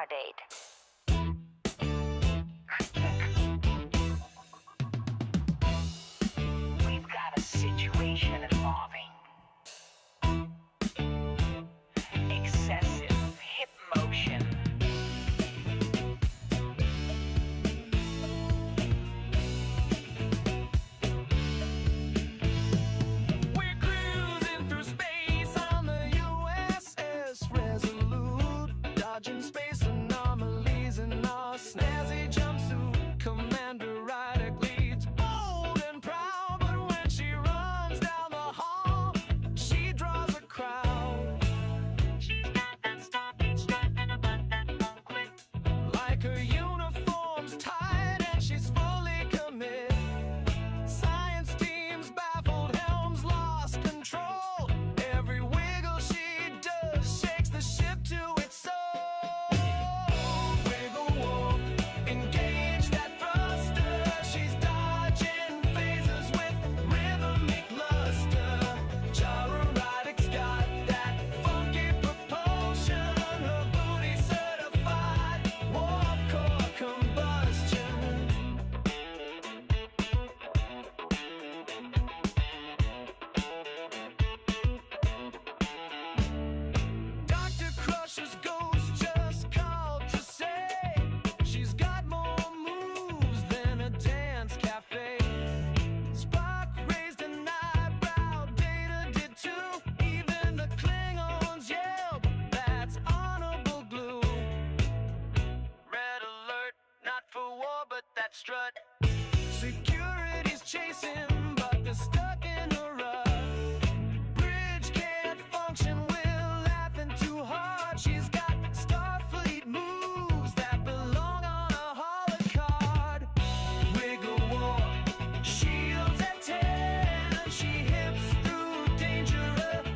Stardate. We've got a situation involving excessive hip motion. We're cruising through space on the U.S.S. Resolute, dodging space anomalies in our snazzy jumpsuit. Commander Rydek leads bold and proud, but when she runs down the hall, she draws a crowd. She's got that starfish stripe and a butt that won't quit. Like her uniform's tight and she's fully committed. Science team's baffled, helm's lost control. Every wiggle she does shakes the ship to its soul. Wiggle warp, engage that thruster. She's dodging phases with rhythmic luster. Jara Rydek's got that funky propulsion. Her booty certified warp core combustion. Dr. Crusher's ghost just called to say she's got more moves than a dance cafe. Spock raised an eyebrow, Data did too. Even the Klingons yelled, that's honorable glue. Red alert, not for war, but that strut. Security's chasing, but they're stuck in a rut. Bridge can't function, we're laughing too hard. She's got Starfleet moves that belong on a holocard. Wiggle warp, shields at 10. She hips through danger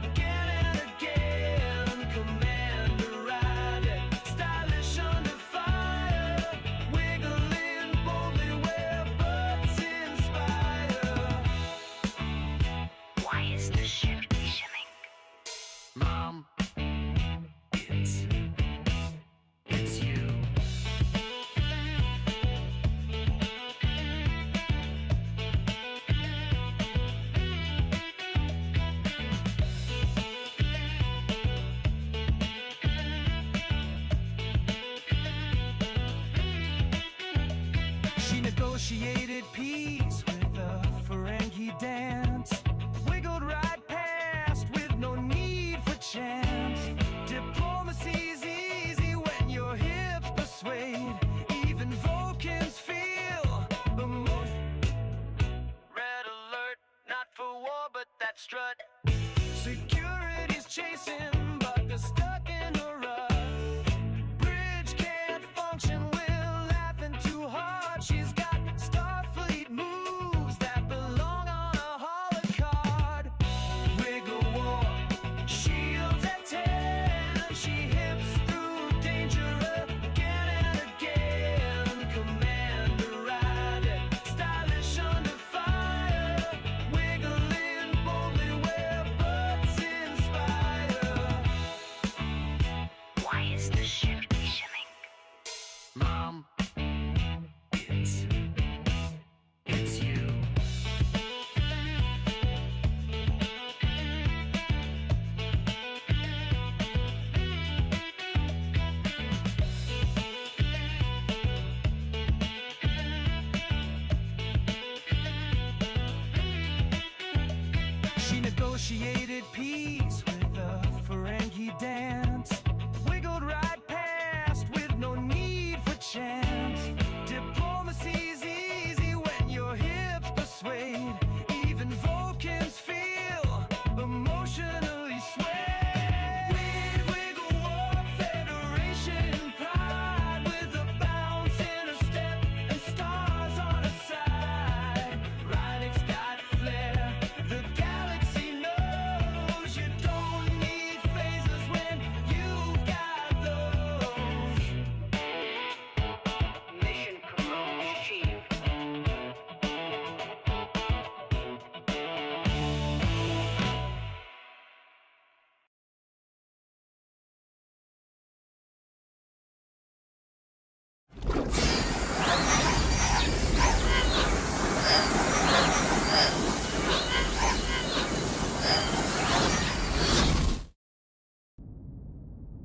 again and again. Commander Rydek, stylish under fire. Wiggling boldly where butts inspire. Why is the ship missioning? Mom, it's you. She negotiated peace with a Ferengi dance. Wiggled right past with no need for chance. Diplomacy's easy when your hips persuade. Even Vulcans feel emotion. Red alert, not for war, but that strut. Security's chasing, but they're stuck in a rut. Bridge can't function, we're laughing too hard. She's got Starfleet moves that belong on a holocard. Wiggle warp, shields at 10. She hips through danger again and again. Commander Rydek, stylish under fire. Wiggling boldly where butts inspire.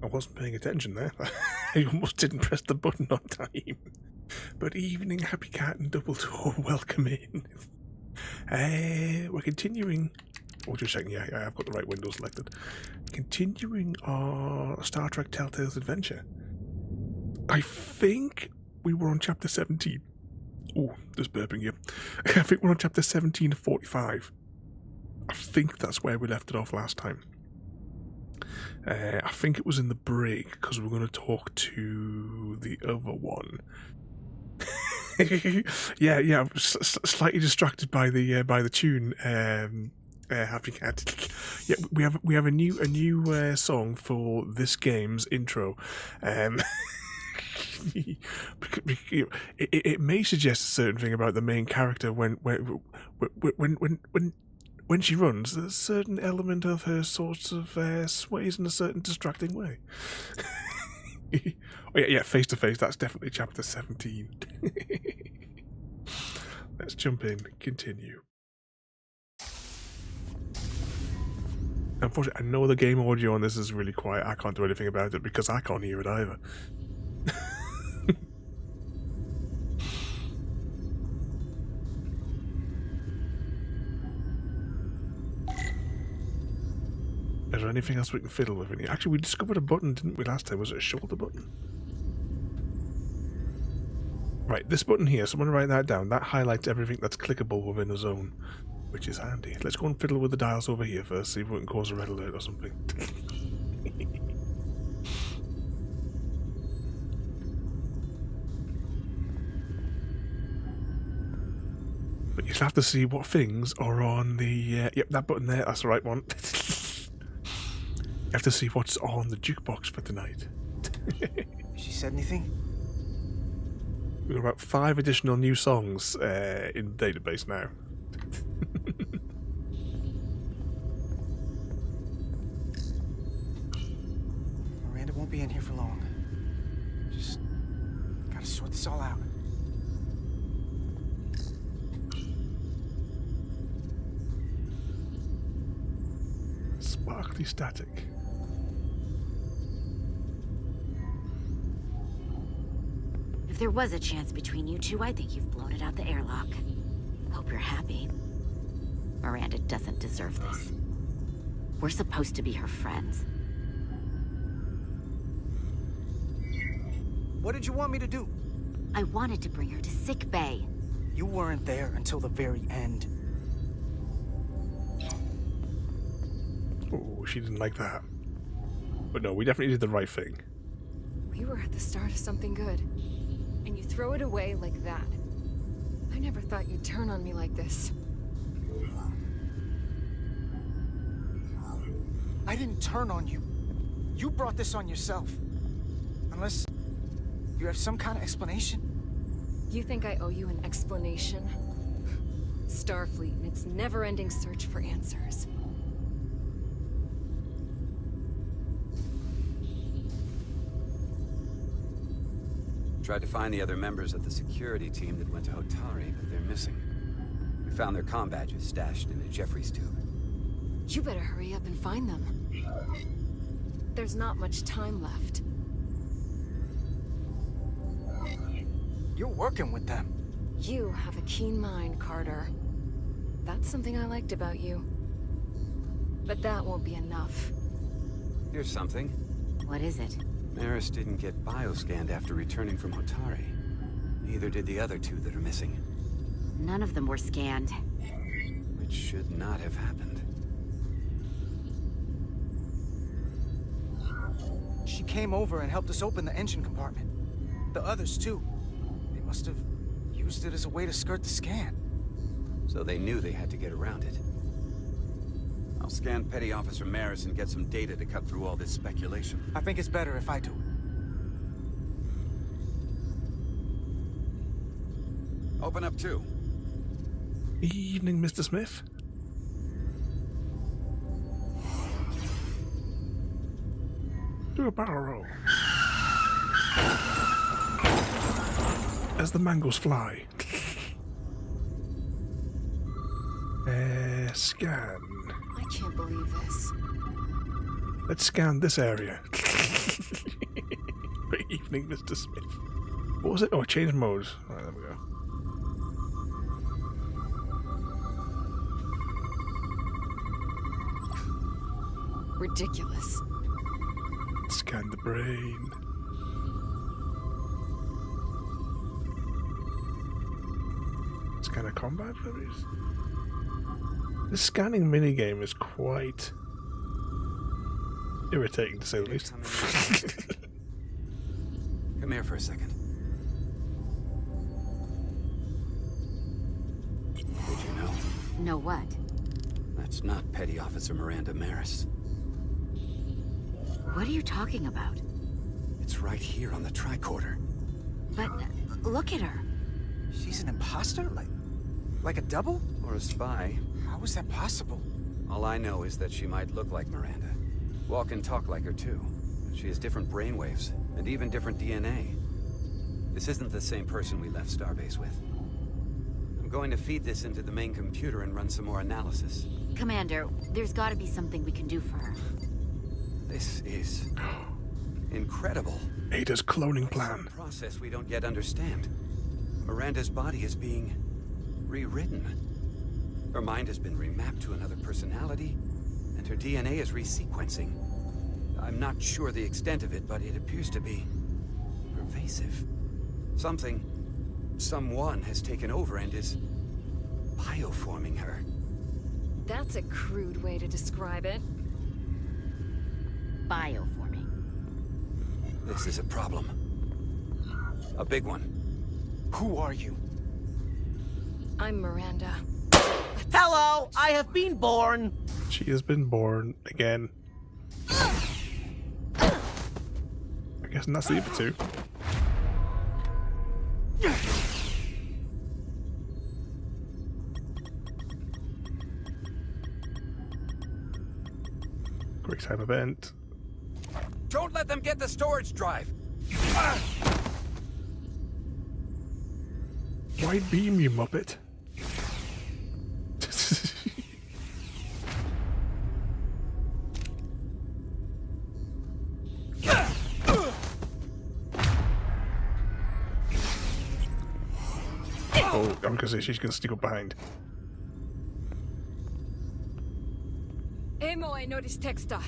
I wasn't paying attention there. I almost didn't press the button on time. But evening, Happy Cat and Double Door, welcome in. We're continuing. Oh, just checking. Yeah, I've got the right window selected. Continuing our Star Trek Telltale's adventure. I think we were on chapter 17. Oh, there's burping here. I think we're on chapter 17 of 45. I think that's where we left it off last time. I think it was in the break because we're going to talk to the other one. yeah. I'm slightly distracted by the tune. Happy Cat. Yeah, we have a new song for this game's intro. It may suggest a certain thing about the main character when she runs. There's a certain element of her sorts of sways in a certain distracting way. Oh yeah, face to face. That's definitely chapter 17. Let's jump in. Continue. Unfortunately, I know the game audio on this is really quiet. I can't do anything about it because I can't hear it either. Is there anything else we can fiddle with in here? Actually, we discovered a button, didn't we, last time? Was it a shoulder button? Right, this button here, someone write that down. That highlights everything that's clickable within a zone, which is handy. Let's go and fiddle with the dials over here first, see if we can cause a red alert or something. But you'll have to see what things are on the... yep, that button there, that's the right one. You have to see what's on the jukebox for tonight. She said anything? We've got about 5 additional new songs in the database now. Miranda won't be in here for long. Just gotta sort this all out. Sparkly static. If there was a chance between you two, I think you've blown it out the airlock. Hope you're happy. Miranda doesn't deserve this. We're supposed to be her friends. What did you want me to do? I wanted to bring her to sick bay. You weren't there until the very end. Oh, she didn't like that. But no, we definitely did the right thing. We were at the start of something good, and you throw it away like that. I never thought you'd turn on me like this. I didn't turn on you. You brought this on yourself. Unless you have some kind of explanation. You think I owe you an explanation? Starfleet and its never-ending search for answers. Tried to find the other members of the security team that went to Hotari, but they're missing. We found their comm badges stashed in a Jeffries tube. You better hurry up and find them. There's not much time left. You're working with them. You have a keen mind, Carter. That's something I liked about you. But that won't be enough. Here's something. What is it? Maris didn't get bioscanned after returning from Hotari. Neither did the other 2 that are missing. None of them were scanned. Which should not have happened. She came over and helped us open the engine compartment. The others, too. They must have used it as a way to skirt the scan. So they knew they had to get around it. I'll scan Petty Officer Maris and get some data to cut through all this speculation. I think it's better if I do it. Open up 2. Evening, Mr. Smith. Do a barrel roll. As the mangoes fly. Scan. I can't believe this. Let's scan this area. Good evening, Mr. Smith. What was it? Oh, change mode. Alright, there we go. Ridiculous. Scan the brain. Scan a combat, please. The scanning minigame is quite irritating, to say the least. Come here for a second. Did you know? Know what? That's not Petty Officer Miranda Maris. What are you talking about? It's right here on the tricorder. But look at her. She's an imposter? Like a double? Or a spy. How is that possible? All I know is that she might look like Miranda. Walk and talk like her too. She has different brainwaves, and even different DNA. This isn't the same person we left Starbase with. I'm going to feed this into the main computer and run some more analysis. Commander, there's gotta be something we can do for her. This is incredible. Ada's cloning Some plan. process we don't yet understand. Miranda's body is being rewritten. Her mind has been remapped to another personality, and her DNA is resequencing. I'm not sure the extent of it, but it appears to be pervasive. Someone has taken over and is bioforming her. That's a crude way to describe it. Bioforming. This is a problem. A big one. Who are you? I'm Miranda. Hello, I have been born. She has been born again. I guess that's the other two. Quick time event. Don't let them get the storage drive! Wide beam, you muppet. Oh, I'm gonna say she's gonna sneak up behind. Emo I noticed texta.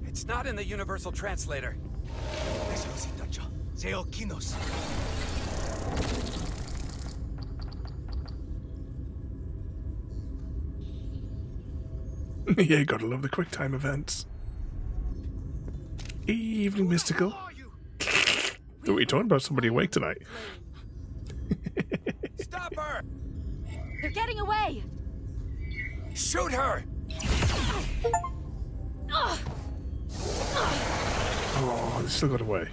It's not in the universal translator. Yeah, gotta love the quick time events. Evening mystical. What are you talking about? Somebody awake tonight? Stop her! They're getting away! Shoot her! Oh, they still got away.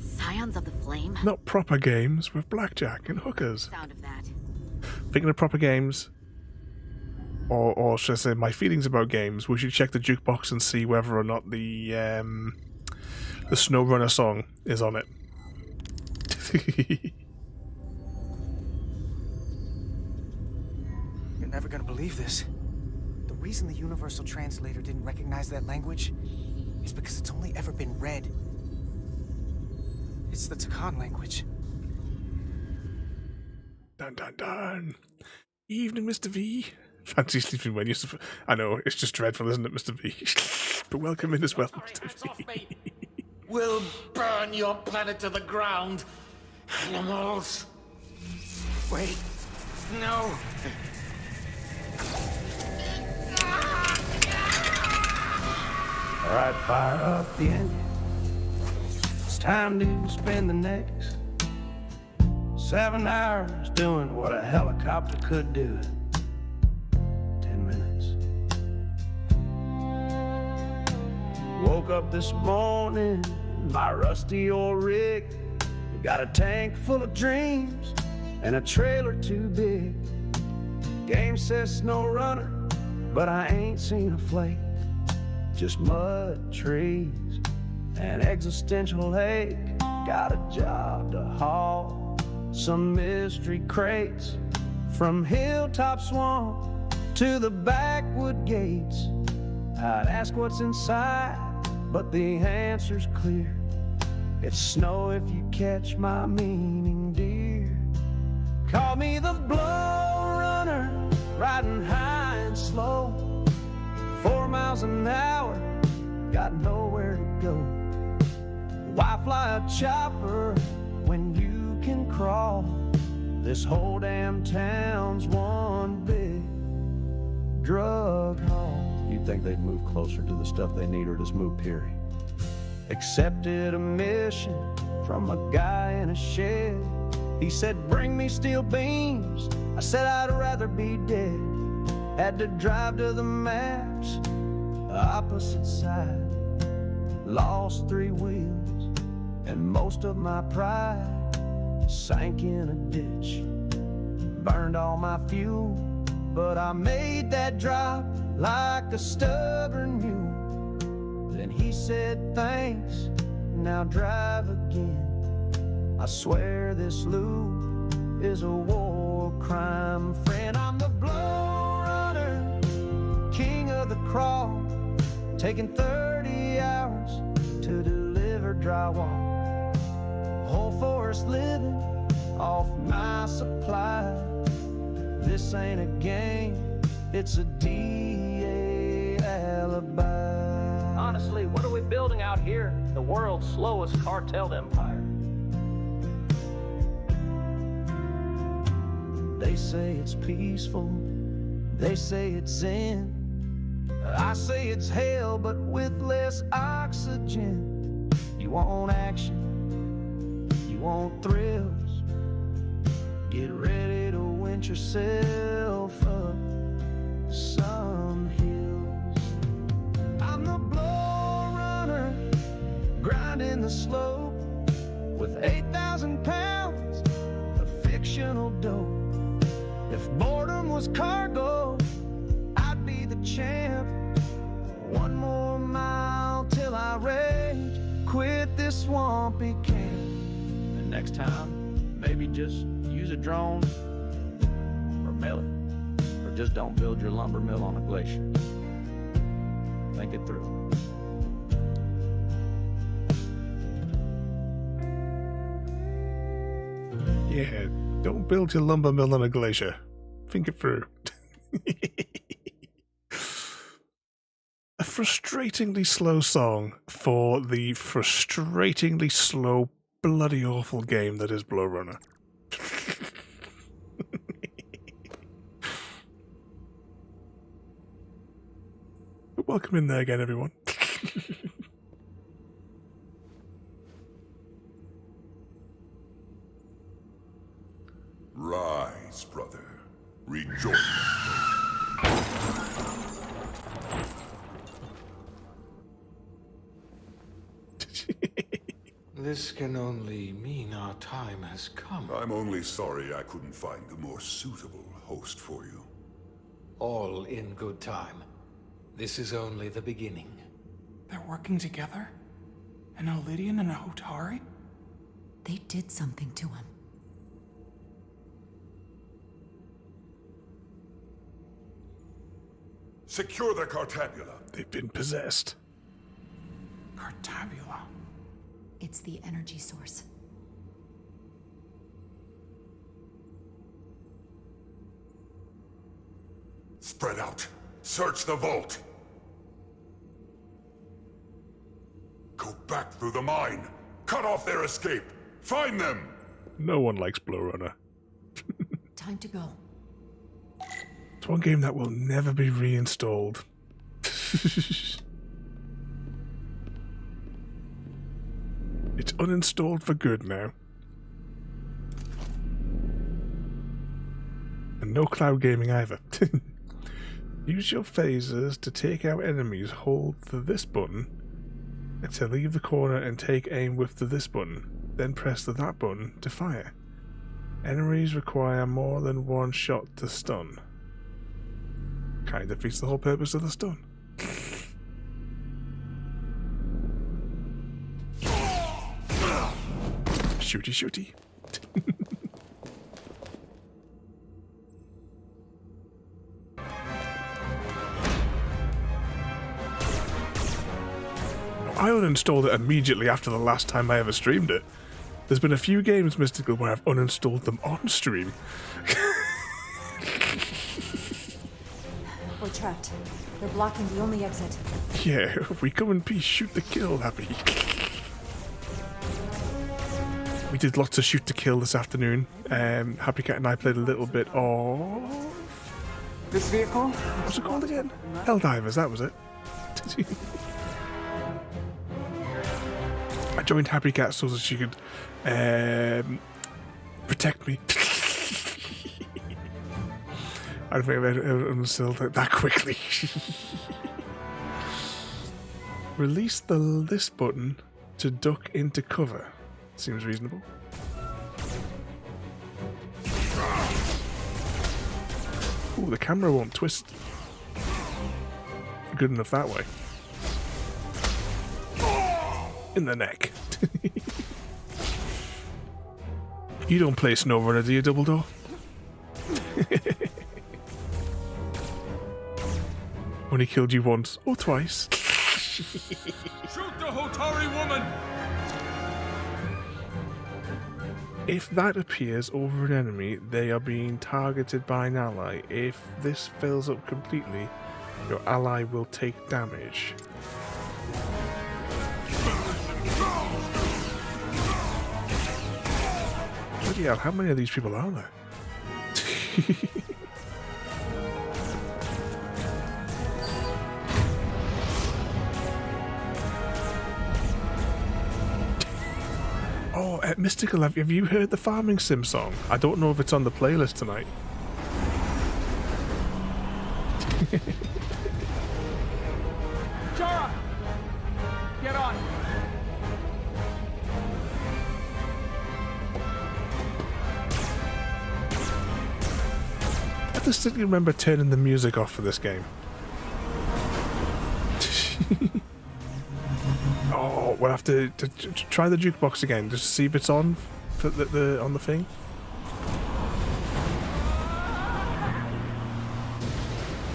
Scions of the Flame? Not proper games with blackjack and hookers. Sound of that. Thinking of proper games, or should I say, my feelings about games, we should check the jukebox and see whether or not the SnowRunner song is on it. You're never gonna believe this. The reason the Universal Translator didn't recognize that language is because it's only ever been read. It's the Takan language. Dun dun dun. Evening, Mr. V. Fancy sleeping when you're... I know, it's just dreadful, isn't it, Mr. V? But welcome in as well, Mr. V. We'll burn your planet to the ground. Animals. Wait. No. All right, fire up the engine. It's time to spend the next 7 hours doing what a helicopter could do in 10 minutes. Woke up this morning in my rusty old rig. Got a tank full of dreams and a trailer too big. Game says SnowRunner, but I ain't seen a flake. Just mud, trees, and existential ache. Got a job to haul some mystery crates from Hilltop Swamp to the backwood gates. I'd ask what's inside, but the answer's clear. It's snow if you catch my meaning, dear. Call me the blow runner, riding high and slow. 4 miles an hour, got nowhere to go. Why fly a chopper when you can crawl? This whole damn town's one big drug haul. You'd think they'd move closer to the stuff they need or just move, period. Accepted a mission from a guy in a shed. He said, bring me steel beams. I said I'd rather be dead. Had to drive to the maps, opposite side. Lost 3 wheels, and most of my pride sank in a ditch. Burned all my fuel, but I made that drop like a stubborn mule. Then he said, thanks, now drive again. I swear this loop is a war crime, friend. I'm the blow runner, king of the crawl, taking 30 hours to deliver drywall. Whole forest living off my supply. This ain't a game, it's a DA alibi. Honestly, what are we building out here? The world's slowest cartel empire. They say it's peaceful, they say it's zen. I say it's hell, but with less oxygen. You want action, you want thrills. Get ready to winch yourself up some hills. I'm the blow runner, grinding the slope with 8,000 pounds of fictional dope. If boredom was cargo, I'd be the champ. 1 more mile till I rage, quit this swampy camp. And next time, maybe just use a drone or mail it. Or just don't build your lumber mill on a glacier. Think it through. Yeah, don't build your lumber mill on a glacier. Think it through. A frustratingly slow song for the frustratingly slow, bloody awful game that is Blow Runner. Welcome in there again, everyone. Rise, brother. Rejoice. This can only mean our time has come. I'm only sorry I couldn't find a more suitable host for you. All in good time. This is only the beginning. They're working together? An Elidian and a Hotari? They did something to him. Secure the Cartabula. They've been possessed. Cartabula. It's the energy source. Spread out. Search the vault. Go back through the mine. Cut off their escape. Find them. No one likes Blow Runner. Time to go. It's one game that will never be reinstalled. It's uninstalled for good now. And no cloud gaming either. Use your phasers to take out enemies. Hold this button to leave the corner and take aim with this button. Then press that button to fire. Enemies require more than 1 shot to stun. Kind of defeats the whole purpose of the stun. Shooty shooty. I uninstalled it immediately after the last time I ever streamed it. There's been a few games, Mystical, where I've uninstalled them on stream. We're trapped. They're blocking the only exit. Yeah, we come in peace, shoot to kill, Happy. We did lots of shoot to kill this afternoon. Happy Cat and I played a little bit of... This vehicle? What's it called again? Helldivers, that was it. I joined Happy Cat so that she could protect me. I don't think I've ever uninstalled it that quickly. Release the list button to duck into cover. Seems reasonable. Ooh, the camera won't twist. Good enough that way. In the neck. You don't play SnowRunner, do you, Dumbledore? Only killed you once or twice. Shoot the Hotari woman! If that appears over an enemy, they are being targeted by an ally. If this fills up completely, your ally will take damage. Bloody hell, how many of these people are there? Oh, Mystical, have you heard the Farming Sim song? I don't know if it's on the playlist tonight. Jara! Get on! I distinctly remember turning the music off for this game. Oh, we'll have to try the jukebox again, just to see if it's on for on the thing.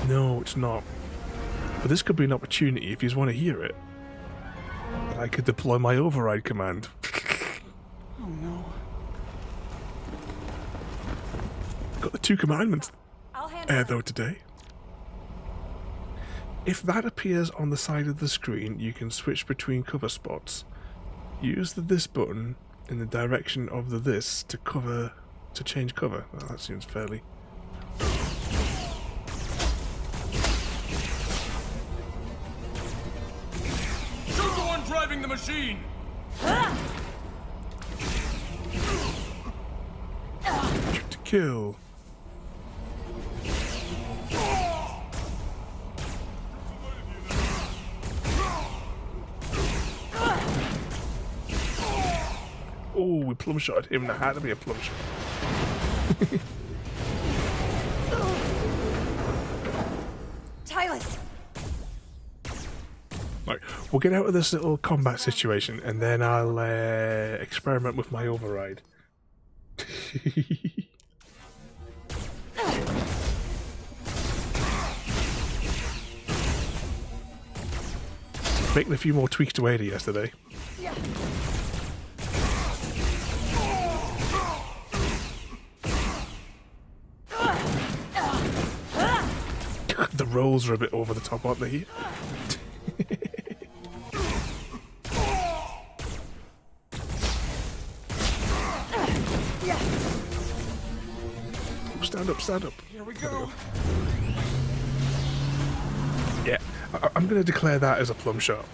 No, it's not. But this could be an opportunity if you want to hear it. I could deploy my override command. Oh no. Got the 2 commandments though today. If that appears on the side of the screen, you can switch between cover spots. Use the this button in the direction of the this to change cover. Well, that seems fairly... Shoot the one driving the machine! Shoot to kill. Oh, we plum shot him. There had to be a plum shot. Tylus! Right, we'll get out of this little combat situation and then I'll experiment with my override. Making a few more tweaks to Ada yesterday. The rolls are a bit over the top, aren't they? Stand up, stand up. Here we go. Yeah, I'm going to declare that as a plum shot.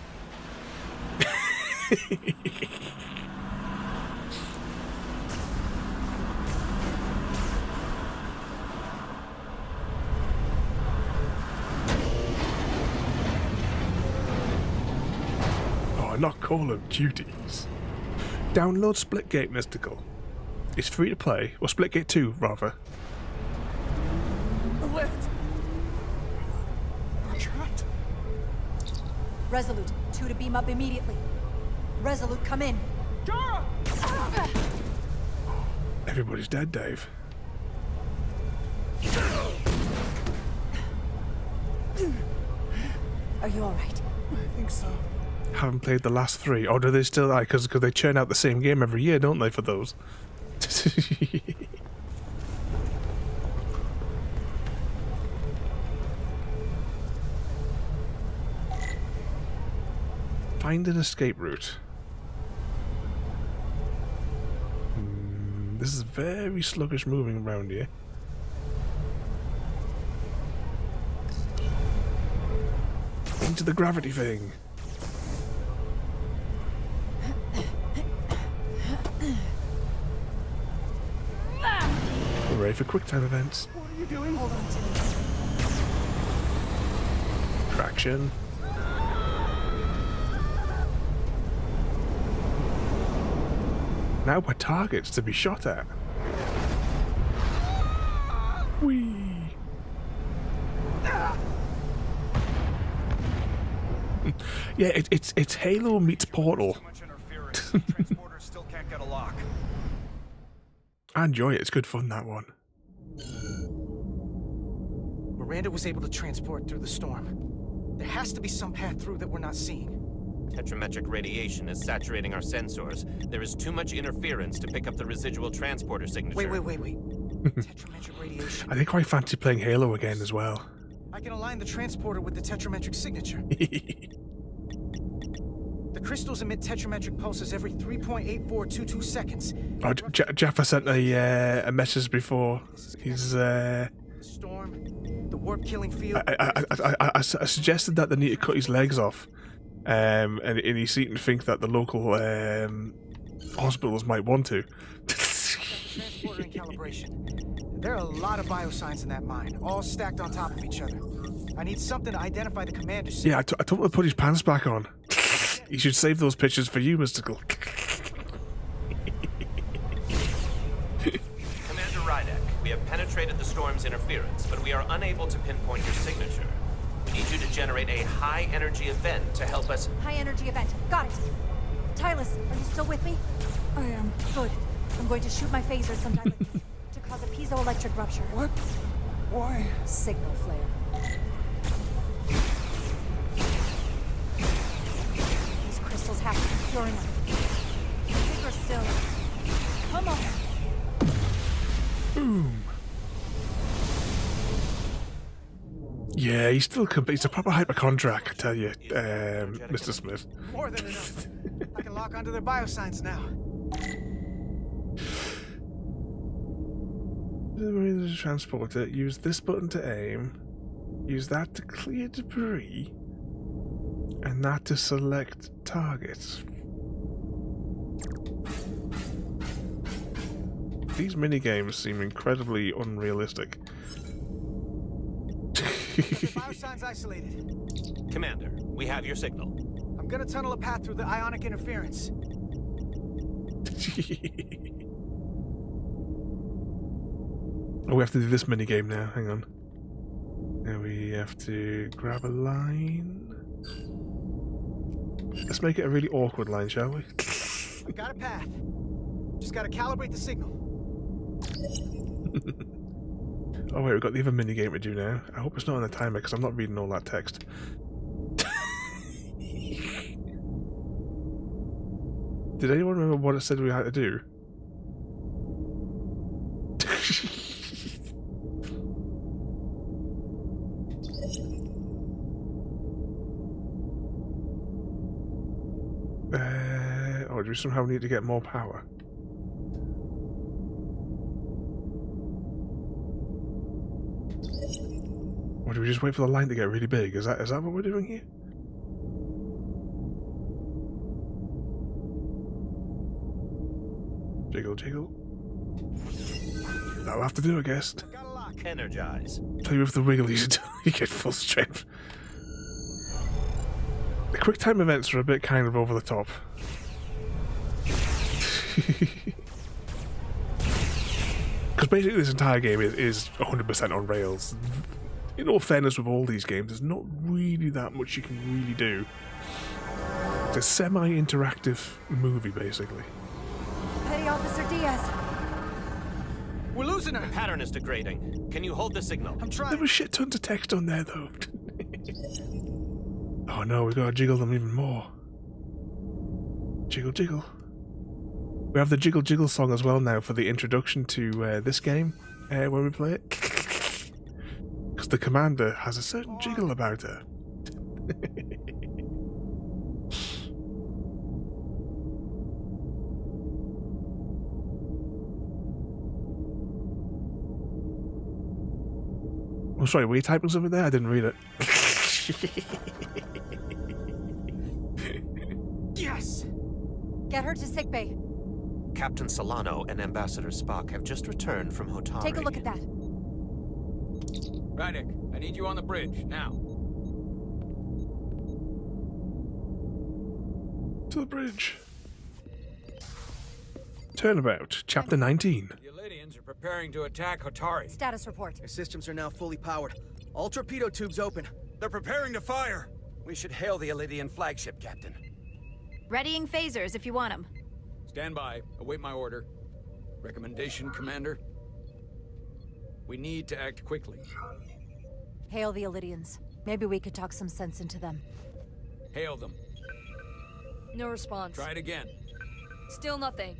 Not Call of Duties. Download Splitgate Mystical. It's free to play, or Splitgate 2 rather. The lift! We're trapped. Resolute, 2 to beam up immediately. Resolute, come in. Jara! Everybody's dead, Dave. Are you alright? I think so. haven't played the last 3. Or do they still like? Because they churn out the same game every year, don't they? For those. Find an escape route. This is very sluggish moving around here. Into the gravity thing. We're ready for quick time events. What are you doing? Hold on to me. Traction. Now we're targets to be shot at. Whee! Yeah, it's Halo meets Portal. Still can't get a lock. I enjoy it. It's good fun, that one. Miranda was able to transport through the storm. There has to be some path through that we're not seeing. Tetrametric radiation is saturating our sensors. There is too much interference to pick up the residual transporter signature. Wait. Tetrametric radiation. I think I quite fancy playing Halo again as well. I can align the transporter with the tetrametric signature. The crystals emit tetrametric pulses every 3.8422 seconds. Oh, Jaffa sent a message before. He's The storm, the warp killing field. I suggested that they need to cut his legs off. And he seemed to think that the local hospitals might want to. Transporter in calibration. There are a lot of biosigns in that mine, all stacked on top of each other. I need something to identify the commander's. Yeah, I told him to put his pants back on. He should save those pictures for you, Mystical. Commander Rydek, we have penetrated the storm's interference, but we are unable to pinpoint your signature. We need you to generate a high-energy event to help us... High energy event. Got it. Tylus, are you still with me? I am. Good. I'm going to shoot my phaser some directly to cause a piezoelectric rupture. What? Why? Signal flare. These crystals have to be pure enough. Bigger still. Come on. Boom. Yeah, he's still he's a proper hypochondriac, I tell you, Mr. Smith. More than enough. I can lock onto their biosigns now. Transporter. Use this button to aim. Use that to clear debris. And that to select targets. These minigames seem incredibly unrealistic. The biosign's isolated. Commander, we have your signal. I'm gonna tunnel a path through the ionic interference. Oh, we have to do this minigame now. Hang on. Now we have to grab a line. Let's make it a really awkward line, shall we? I got a path. Just gotta calibrate the signal. Oh wait, we've got the other minigame to do now. I hope it's not on the timer because I'm not reading all that text. Did anyone remember what it said we had to do? Oh, do we somehow need to get more power? Or do we just wait for the line to get really big? Is that what we're doing here? Jiggle, jiggle. That'll have to do, I guess. Energize. Play with the wigglies until you get full strength. The quick time events are a bit kind of over the top. Because basically this entire game is 100% on rails. In all fairness with all these games, there's not really that much you can really do. It's a semi-interactive movie, basically. Petty Officer Diaz. We're losing her. The pattern is degrading. Can you hold the signal? I'm trying. There was shit tons of text on there, though. Oh no, we gotta jiggle them even more. Jiggle jiggle. We have the jiggle jiggle song as well now for the introduction to this game when we play it. Because the commander has a certain jiggle about her. Oh, sorry, were you typing something there? I didn't read it. Yes! Get her to sickbay. Captain Solano and Ambassador Spock have just returned from Hotari. Take a look at that. Rydek, I need you on the bridge, now. To the bridge. Turnabout, Chapter 19. The Elydians are preparing to attack Hotari. Status report. Their systems are now fully powered. All torpedo tubes open. They're preparing to fire. We should hail the Elydian flagship, Captain. Readying phasers if you want them. Stand by. Await my order. Recommendation, Commander? We need to act quickly. Hail the Elydians. Maybe we could talk some sense into them. Hail them. No response. Try it again. Still nothing.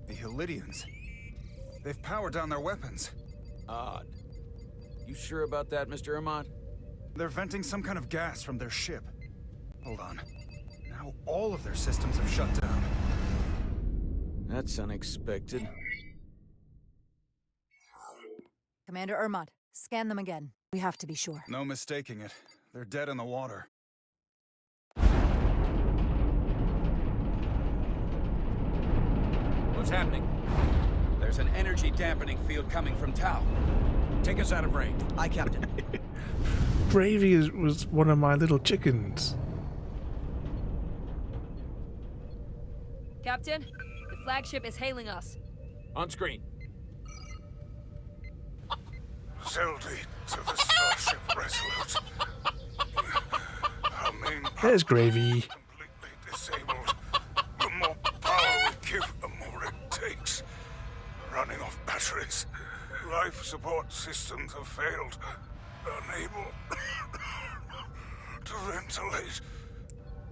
The Elydians. They've powered down their weapons. Odd. You sure about that, Mr. Ermont? They're venting some kind of gas from their ship. Hold on. Now all of their systems have shut down. That's unexpected. Commander Ermont, scan them again. We have to be sure. No mistaking it. They're dead in the water. What's happening? There's an energy dampening field coming from Tau. Take us out of range. Aye, Captain. Gravy was one of my little chickens. Captain, the flagship is hailing us. On screen. Zeldy to the starship Resolute. Our main power There's Gravy. is completely disabled. The more power we give, the more it takes. Running off batteries. Life support systems have failed. Unable to ventilate.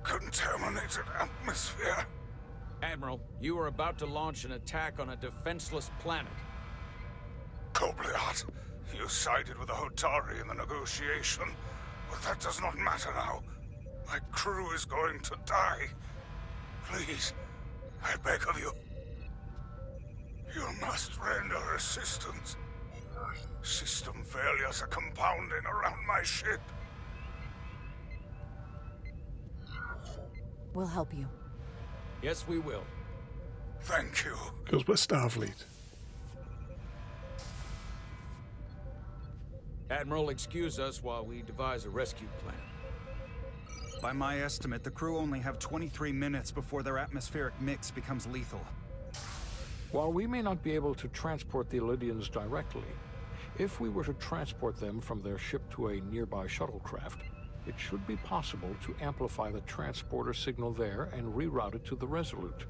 Contaminated atmosphere. Admiral, you are about to launch an attack on a defenseless planet. Kobliat, you sided with the Hotari in the negotiation, but that does not matter now. My crew is going to die. Please, I beg of you. You must render assistance. System failures are compounding around my ship. We'll help you. Yes, we will. Thank you. Because we're Starfleet. Admiral, excuse us while we devise a rescue plan. By my estimate, the crew only have 23 minutes before their atmospheric mix becomes lethal. While we may not be able to transport the Elydians directly, if we were to transport them from their ship to a nearby shuttlecraft, it should be possible to amplify the transporter signal there and reroute it to the Resolute.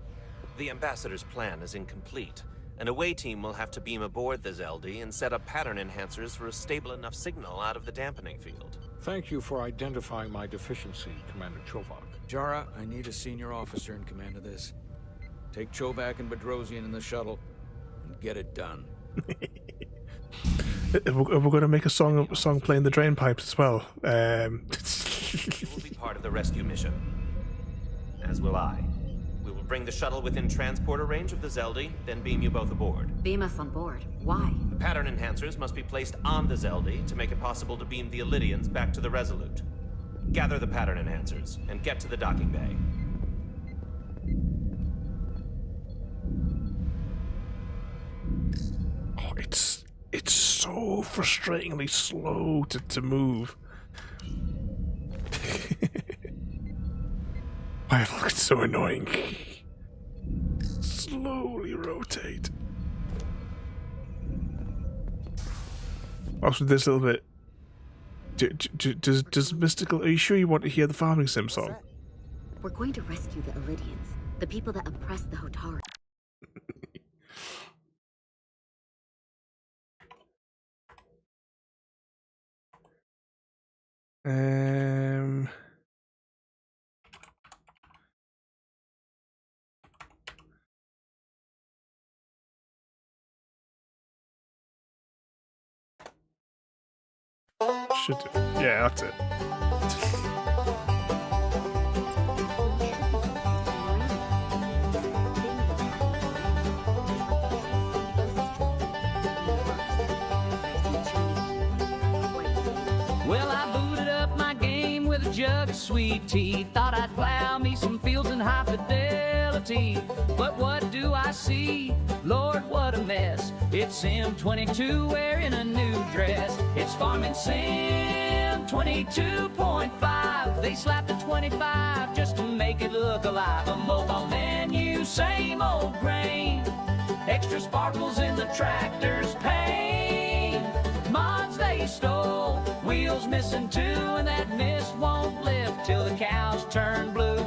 The Ambassador's plan is incomplete. An away team will have to beam aboard the Zeldy and set up pattern enhancers for a stable enough signal out of the dampening field. Thank you for identifying my deficiency, Commander Chovak. Jara, I need a senior officer in command of this. Take Chovak and Bedrosian in the shuttle and get it done. We're going to make a song playing the drain pipes as well. You will be part of the rescue mission. As will I. We will bring the shuttle within transporter range of the Zeldy, then beam you both aboard. Beam us on board. Why? The pattern enhancers must be placed on the Zeldy to make it possible to beam the Elydians back to the Resolute. Gather the pattern enhancers and get to the docking bay. Oh, it's so frustratingly slow to move. Why look, it's so annoying. Slowly rotate. Also, this little bit. Does Mystical? Are you sure you want to hear the farming sim song? We're going to rescue the Elydians, the people that oppressed the Hotari. Should do. Yeah, that's it. Well, I booted up my game with a jug of sweet tea. Thought I'd plow me some fields in high fidelity. But what do I see? Lord, what a mess. It's Sim 22 wearing a new dress. It's Farming Sim 22.5. They slapped a 25 just to make it look alive. A mobile menu, same old grain. Extra sparkles in the tractor's paint. Mods they stole, wheels missing too, and that mist won't lift till the cows turn blue.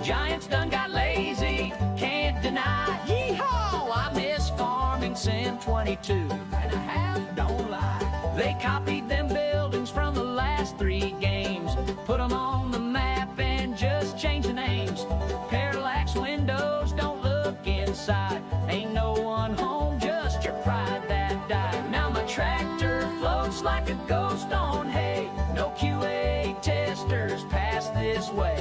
Giants done got lazy, can't deny. Yeehaw, I miss Farming Sim 22, and a half don't lie. They copied them buildings from the last 3 games, put them on the map and just changed the names. Parallax windows, don't look inside. Ain't no one home, just your pride that died. Now my tractor floats like a ghost on hay. No QA testers pass this way.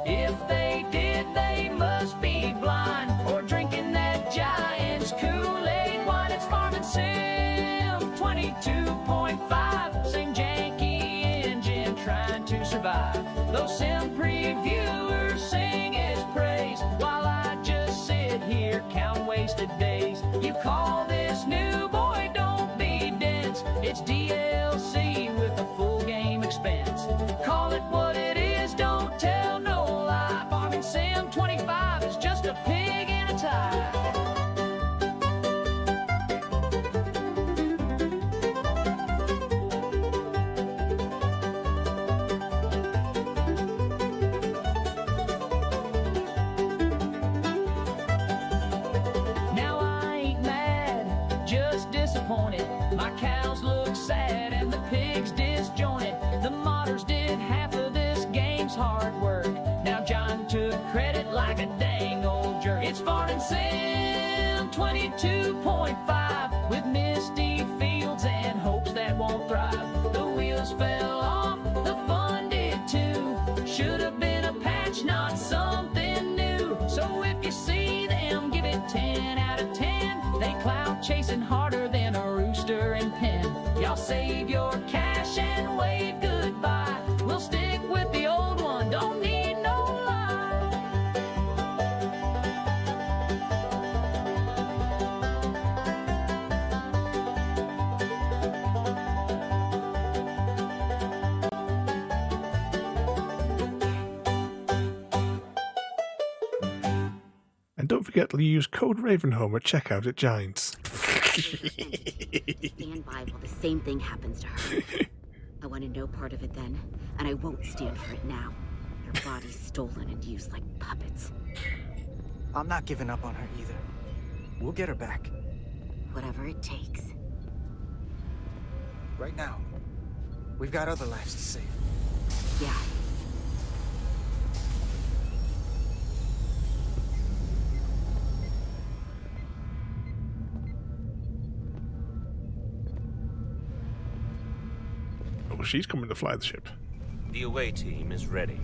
If they did, they must be blind or drinking that Giants Kool-Aid wine. It's Farming Sim 22.5. Same janky engine trying to survive. Those sim previewers sing his praise while I just sit here count wasted days. You call this new, boy, don't be dense. It's DLC with a full game expense. Call it what it is, don't tell no lie. Farming Sim 25 is just a pig in a tie. Now I ain't mad, just disappointed. My cows look sad and the pigs disjointed. The modders did half of this game's hard work. Now John took credit like a dang old jerk. It's Farming Sim 22.5 with misty fields and hopes that won't thrive. The wheels fell off, the fun did too. Should have been a patch, not something new. So if you see them, give it 10 out of 10. They clout chasing harder than a rooster in pen. Y'all save your cash and wave goodbye. We'll stick with the old one, don't need no lie. And don't forget to use code Ravenholm at checkout at Giants. Stand by while the same thing happens to her. I wanted no part of it then, and I won't stand for it now. Her body's stolen and used like puppets. I'm not giving up on her either. We'll get her back. Whatever it takes. Right now, we've got other lives to save. Yeah. Oh, she's coming to fly the ship. The away team is ready.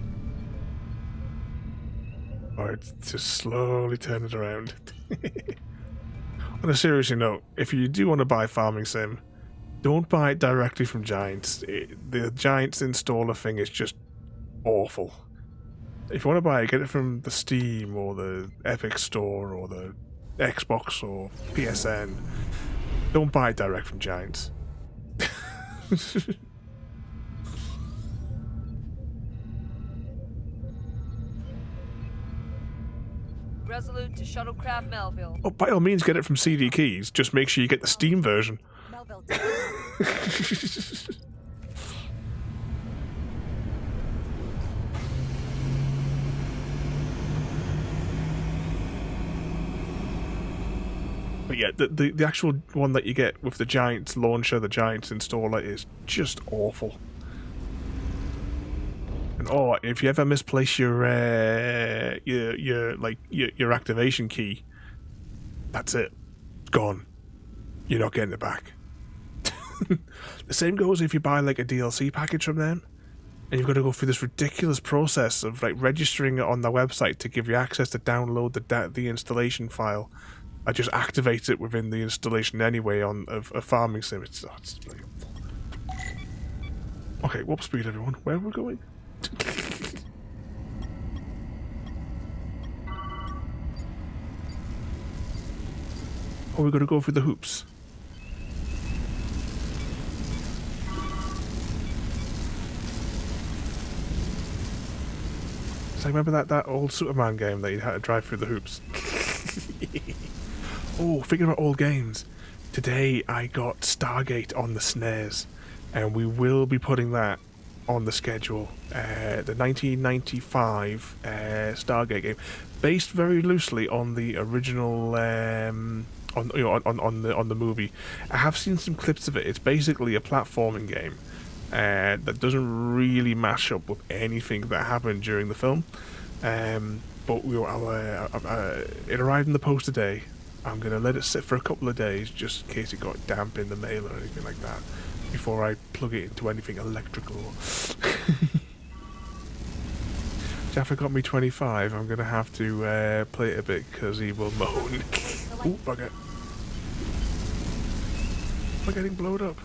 Alright, just slowly turn it around. On a serious note, if you do want to buy Farming Sim, don't buy it directly from Giants. The Giants installer thing is just awful. If you want to buy it, get it from the Steam or the Epic Store or the Xbox or PSN. Don't buy it direct from Giants. Resolute to shuttlecraft Melville. Oh, by all means, get it from CD Keys. Just make sure you get the Steam version. Melville. But yeah, the actual one that you get with the Giants launcher, the Giants installer, is just awful. And oh, if you ever misplace your activation key, that's it. It's gone. You're not getting it back. The same goes if you buy like a DLC package from them, and you've got to go through this ridiculous process of like registering it on their website to give you access to download the installation file. I just activate it within the installation anyway on a farming sim. It's like... Okay, warp speed, everyone. Where are we going? Oh, we're gonna go through the hoops. So remember that old Superman game that you had to drive through the hoops? Oh, thinking about old games. Today I got Stargate on the SNES, and we will be putting that on the schedule. The 1995 Stargate game, based very loosely on the original on the movie. I have seen some clips of it. It's basically a platforming game that doesn't really mash up with anything that happened during the film. But it arrived in the post today. I'm going to let it sit for a couple of days just in case it got damp in the mail or anything like that before I plug it into anything electrical. Jaffa got me 25. I'm going to have to play it a bit because he will moan. Ooh, bugger. We're getting blown up.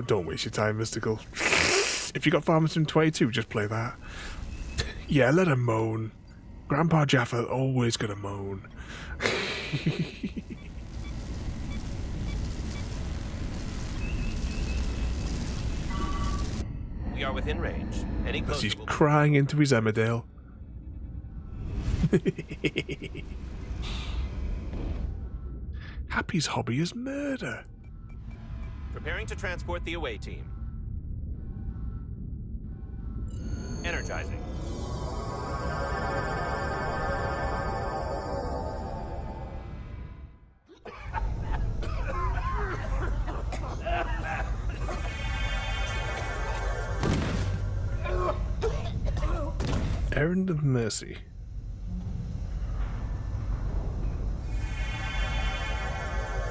Don't waste your time, Mystical. If you got Farming Sim 22, just play that. Yeah, let him moan. Grandpa Jaffa always gonna moan. We are within range. Any closer? He's crying into his Emmerdale. Happy's hobby is murder. Preparing to transport the away team. Energizing. Errand of Mercy.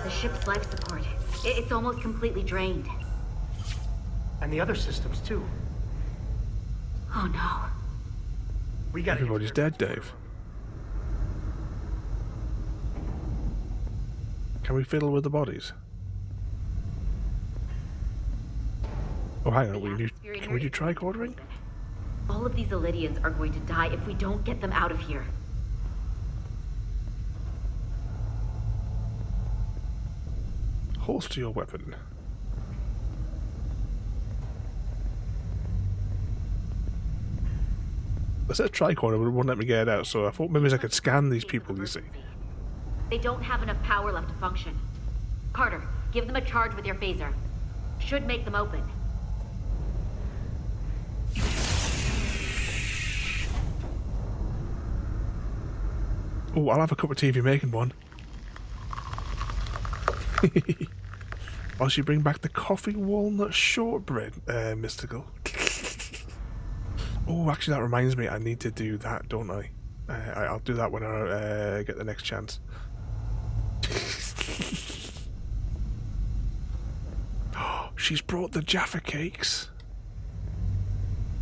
The ship's life support. It's almost completely drained. And the other systems, too. Oh no. We got Everybody's dead, Dave. Can we fiddle with the bodies? Oh, hang on. Can we do tricordering? All of these Illydians are going to die if we don't get them out of here. Holster your weapon. I said tricorder, but it wouldn't let me get it out, so I thought maybe I could scan these people, you see. They don't have enough power left to function. Carter, give them a charge with your phaser. Should make them open. Oh, I'll have a cup of tea if you're making one. Whilst you bring back the coffee walnut shortbread, Mystical. Oh, actually, that reminds me, I need to do that, don't I? I'll do that when I get the next chance. She's brought the Jaffa cakes.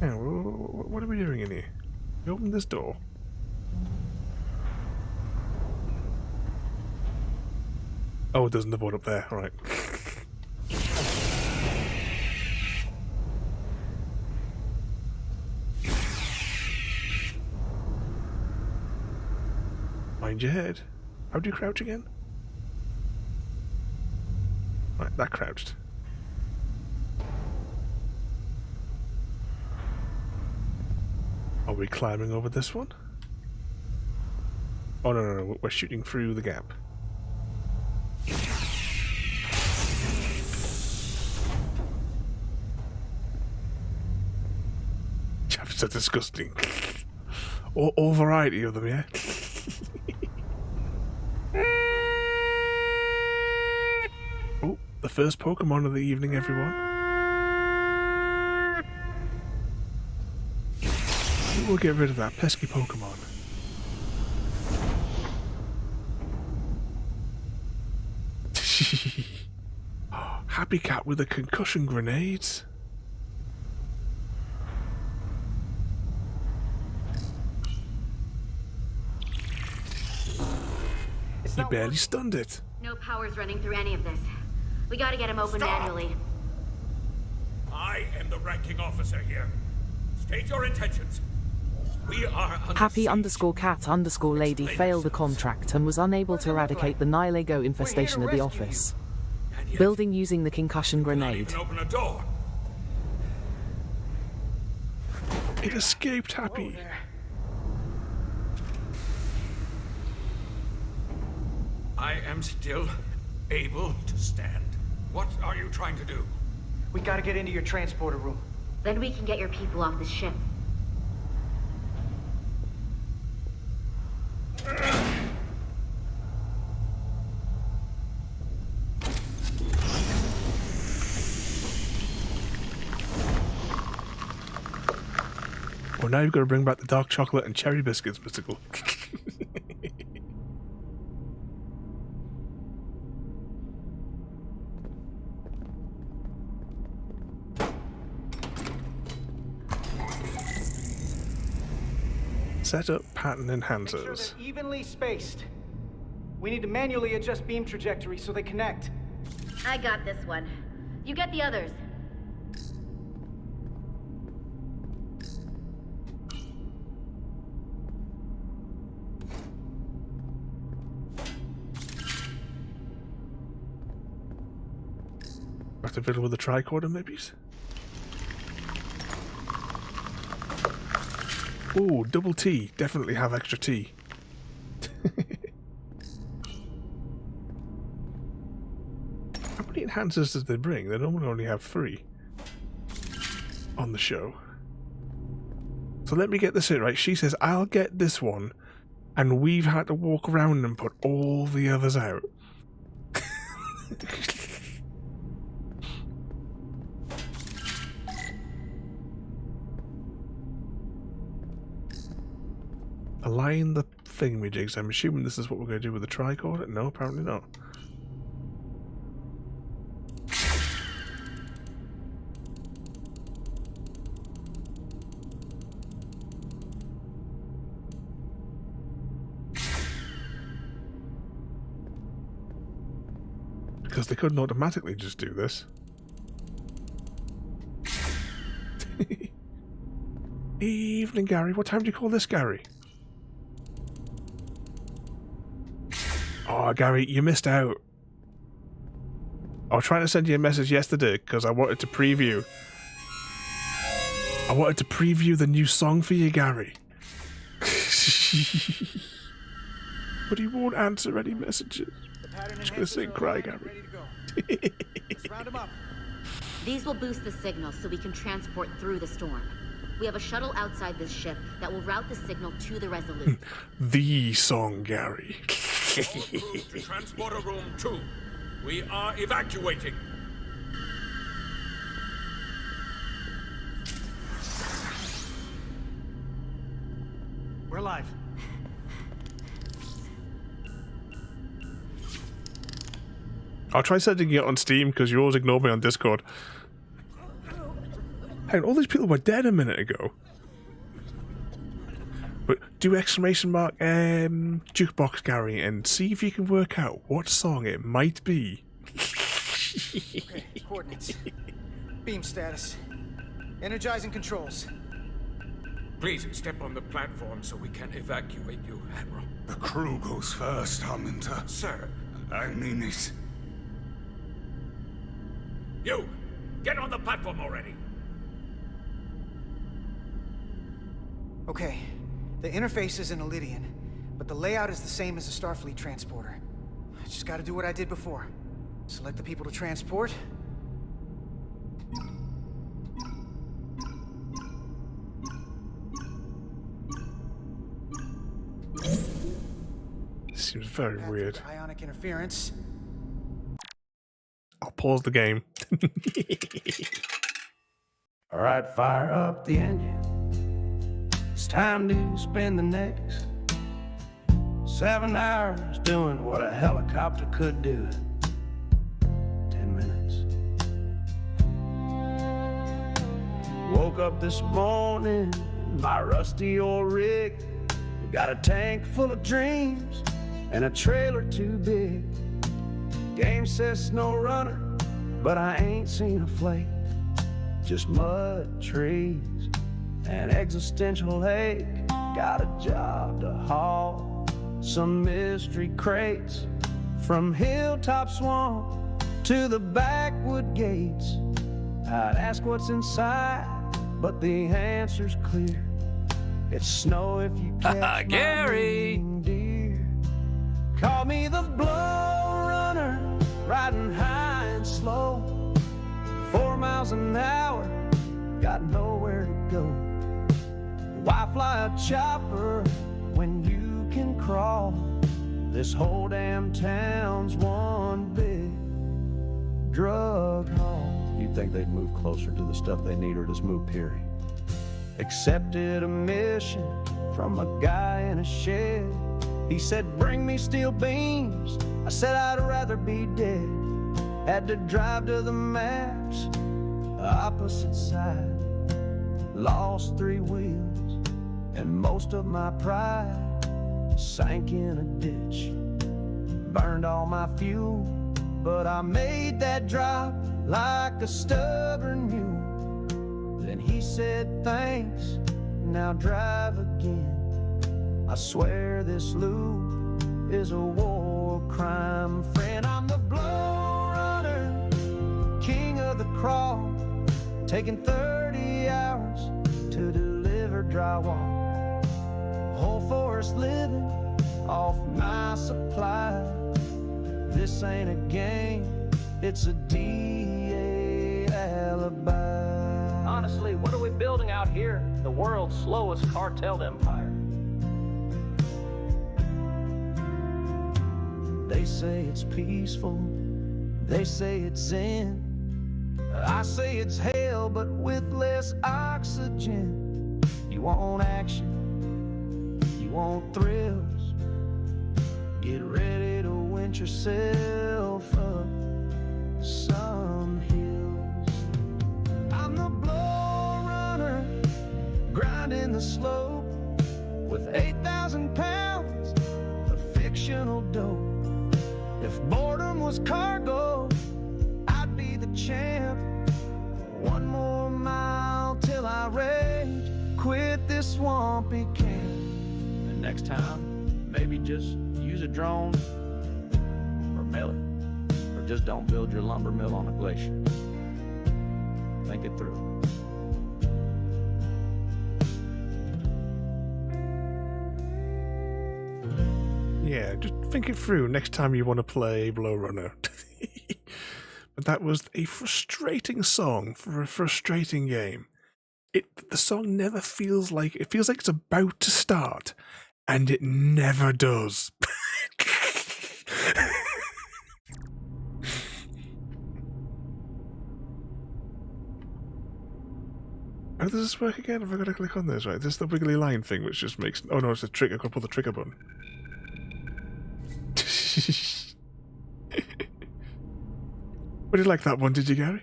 Yeah, what are we doing in here? You open this door. Oh, it doesn't avoid up there. All right. Mind your head. How do you crouch again? Right, that crouched. Are we climbing over this one? Oh, no, we're shooting through the gap. So disgusting. All variety of them, yeah? Oh, the first Pokemon of the evening, everyone. We'll get rid of that pesky Pokemon. Happy Cat with a concussion grenade. He barely stunned it. No power's running through any of this. We gotta get him open manually. I am the ranking officer here. State your intentions. We are Happy_cat_lady failed the contract and was unable to eradicate the Nihilego infestation at the office. Building using the concussion grenade. Open a door. It escaped Happy. I am still able to stand. What are you trying to do? We gotta get into your transporter room. Then we can get your people off the ship. Well, now you've got to bring back the dark chocolate and cherry biscuits, Mystical. Set up pattern enhancers. Make sure they're evenly spaced. We need to manually adjust beam trajectory so they connect. I got this one. You get the others. Have to fiddle with the tricorder, maybe? Ooh, double T. Definitely have extra T. How many enhancers does they bring? They normally only have 3 on the show. So let me get this in right. She says, I'll get this one, and we've had to walk around and put all the others out. Align the thingamajigs. I'm assuming this is what we're going to do with the tricorder. No, apparently not. Because they couldn't automatically just do this. Evening, Gary. What time do you call this, Gary? Oh, Gary, you missed out. I was trying to send you a message yesterday because I wanted to preview. I wanted to preview the new song for you, Gary. But he won't answer any messages. I'm just going to say cry, Gary. Let's round them up. These will boost the signal so we can transport through the storm. We have a shuttle outside this ship that will route the signal to the Resolute. The song, Gary. To transporter room 2. We are evacuating. We're live. I'll try sending it on Steam because you always ignore me on Discord. Hey, all these people were dead a minute ago. But do exclamation mark jukebox, Gary, and see if you can work out what song it might be. Okay, coordinates. Beam status. Energizing controls. Please step on the platform so we can evacuate you, Admiral. The crew goes first, Harminter. Sir. I mean it. You! Get on the platform already! Okay, the interface is in Illidian, but the layout is the same as a Starfleet transporter. I just gotta do what I did before. Select the people to transport. This seems very weird. Ionic interference. I'll pause the game. All right, fire up the engine. It's time to spend the next 7 hours doing what a helicopter could do. Woke up this morning, my rusty old rig. Got a tank full of dreams and a trailer too big. Game says snow runner, but I ain't seen a flake. Just mud, trees, and existential ache. Got a job to haul some mystery crates from Hilltop Swamp to the backwood gates. I'd ask what's inside, but the answer's clear. It's snow if you catch Gary! my deer. Call me the blow runner, riding high and slow. 4 miles an hour, got nowhere to go. Why fly a chopper when you can crawl? This whole damn town's one big drug haul. You'd think they'd move closer to the stuff they need or just move, period. Accepted a mission from a guy in a shed. He said, bring me steel beams. I said, I'd rather be dead. Had to drive to the maps, opposite side. Lost 3 wheels and most of my pride. Sank in a ditch, burned all my fuel. But I made that drop like a stubborn mule. Then he said, thanks, now drive again. I swear this loop is a war crime, friend. I'm the blow runner, king of the crawl, taking 30 hours to deliver drywall. Whole forest living off my supply. This ain't a game, it's a DA alibi. Honestly, what are we building out here? The world's slowest cartel empire. They say it's peaceful, they say it's zen. I say it's hell, but with less oxygen. You want action, you want thrills. Get ready to winch yourself up some hills. I'm the blow runner, grinding the slope with 8,000 pounds of fictional dope. If boredom was cargo, I'd be the champ. 1 more mile till I rage, quit this swampy camp. And next time, maybe just use a drone or mail it. Or just don't build your lumber mill on a glacier. Think it through. Yeah, just think it through next time you want to play Blow Runner. But that was a frustrating song for a frustrating game. The song never feels like... It feels like it's about to start, and it never does. How does this work again? Have I got to click on this? Right, this is the wiggly line thing, which just makes... Oh no, it's a trigger. I've got to pull the trigger button. What did you like that one, did you, Gary?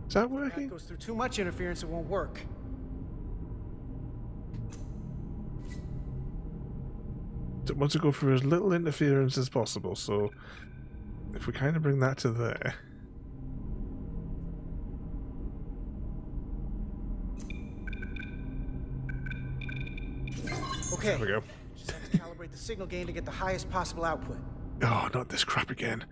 Is that working? If that goes through too much interference, it won't work. It wants to go through as little interference as possible, so if we kind of bring that to there. Okay. There we go. Just have to calibrate the signal gain to get the highest possible output. Oh, not this crap again.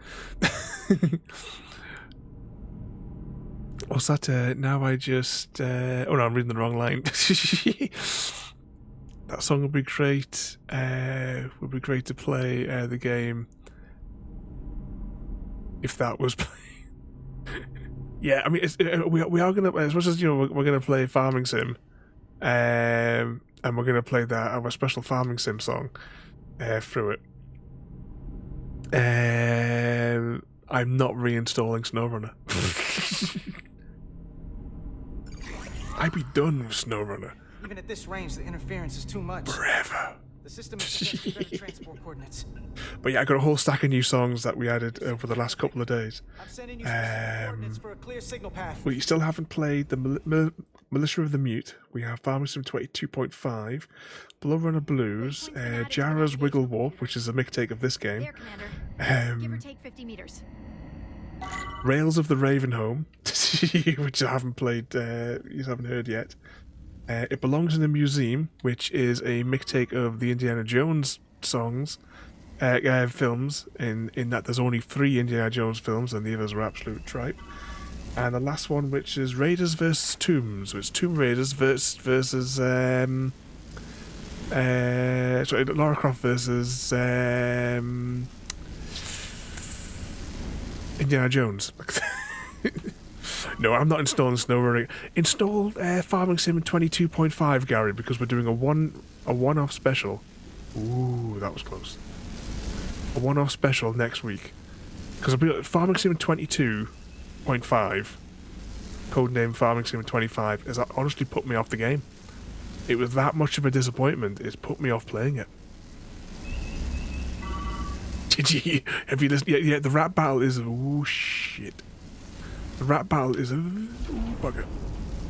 What's that? Now I just... oh no, I'm reading the wrong line. That song would be great. Would be great to play the game if that was playing. Yeah, I mean, it's, we are gonna, as much as you know, we're gonna play Farming Sim, and we're gonna play that our special Farming Sim song through it. I'm not reinstalling SnowRunner. I'd be done with SnowRunner. Even at this range, the interference is too much. Forever. The system is suggesting better transport coordinates. But yeah, I got a whole stack of new songs that we added over the last couple of days. I'm sending you specific coordinates for a clear signal path. Well, you still haven't played the Militia of the Mute. We have Farming Sim 22.5, Blow Runner Blues, Jara's Wiggle Warp, which is a mixtape of this game. There, Commander. Give or take 50 meters. Rails of the Ravenholm, which I haven't played, you haven't heard yet. It Belongs in a Museum, which is a mixtape of the Indiana Jones songs, films, in that there's only 3 Indiana Jones films and the others are absolute tripe. And the last one, which is Raiders vs. Tombs, so it's Tomb Raiders versus sorry, Lara Croft versus Indiana Jones. No, I'm not installing SnowRunner. Install Farming Sim 22.5, Gary, because we're doing a one-off special. Ooh, that was close. A one-off special next week. Because Farming Sim 22.5, codename Farming Sim 25, has honestly put me off the game. It was that much of a disappointment. It's put me off playing it. Have you listened? Yeah, the rap battle is oh shit. The rap battle is bugger.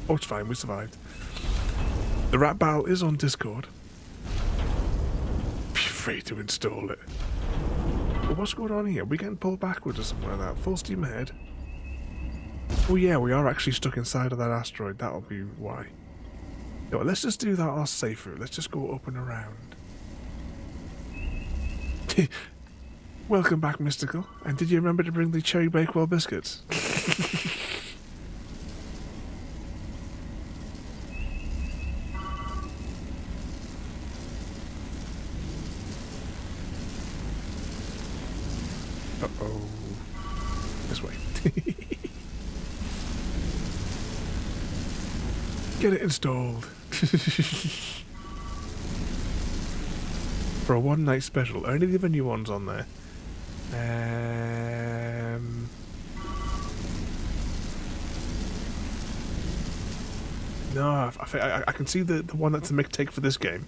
Oh, it's fine. We survived. The rap battle is on Discord. Be free to install it. But what's going on here? Are we getting pulled backwards or something like that? Full steam ahead. Oh yeah, we are actually stuck inside of that asteroid. That'll be why. No, let's just do that our safe route. Let's just go up and around. Welcome back, Mystical. And did you remember to bring the cherry Bakewell biscuits? Uh-oh. This way. Get it installed. For a one-night special. Are any of the other new ones on there? No, I can see the one that's a mixtape for this game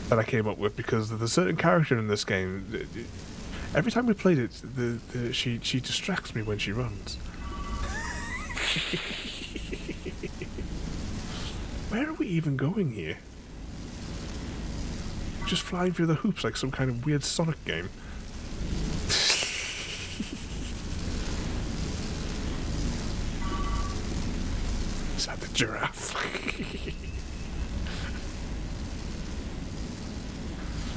that I came up with, because there's a certain character in this game. Every time we played it, she distracts me when she runs. Where are we even going here? Just flying through the hoops like some kind of weird Sonic game. Is that the giraffe?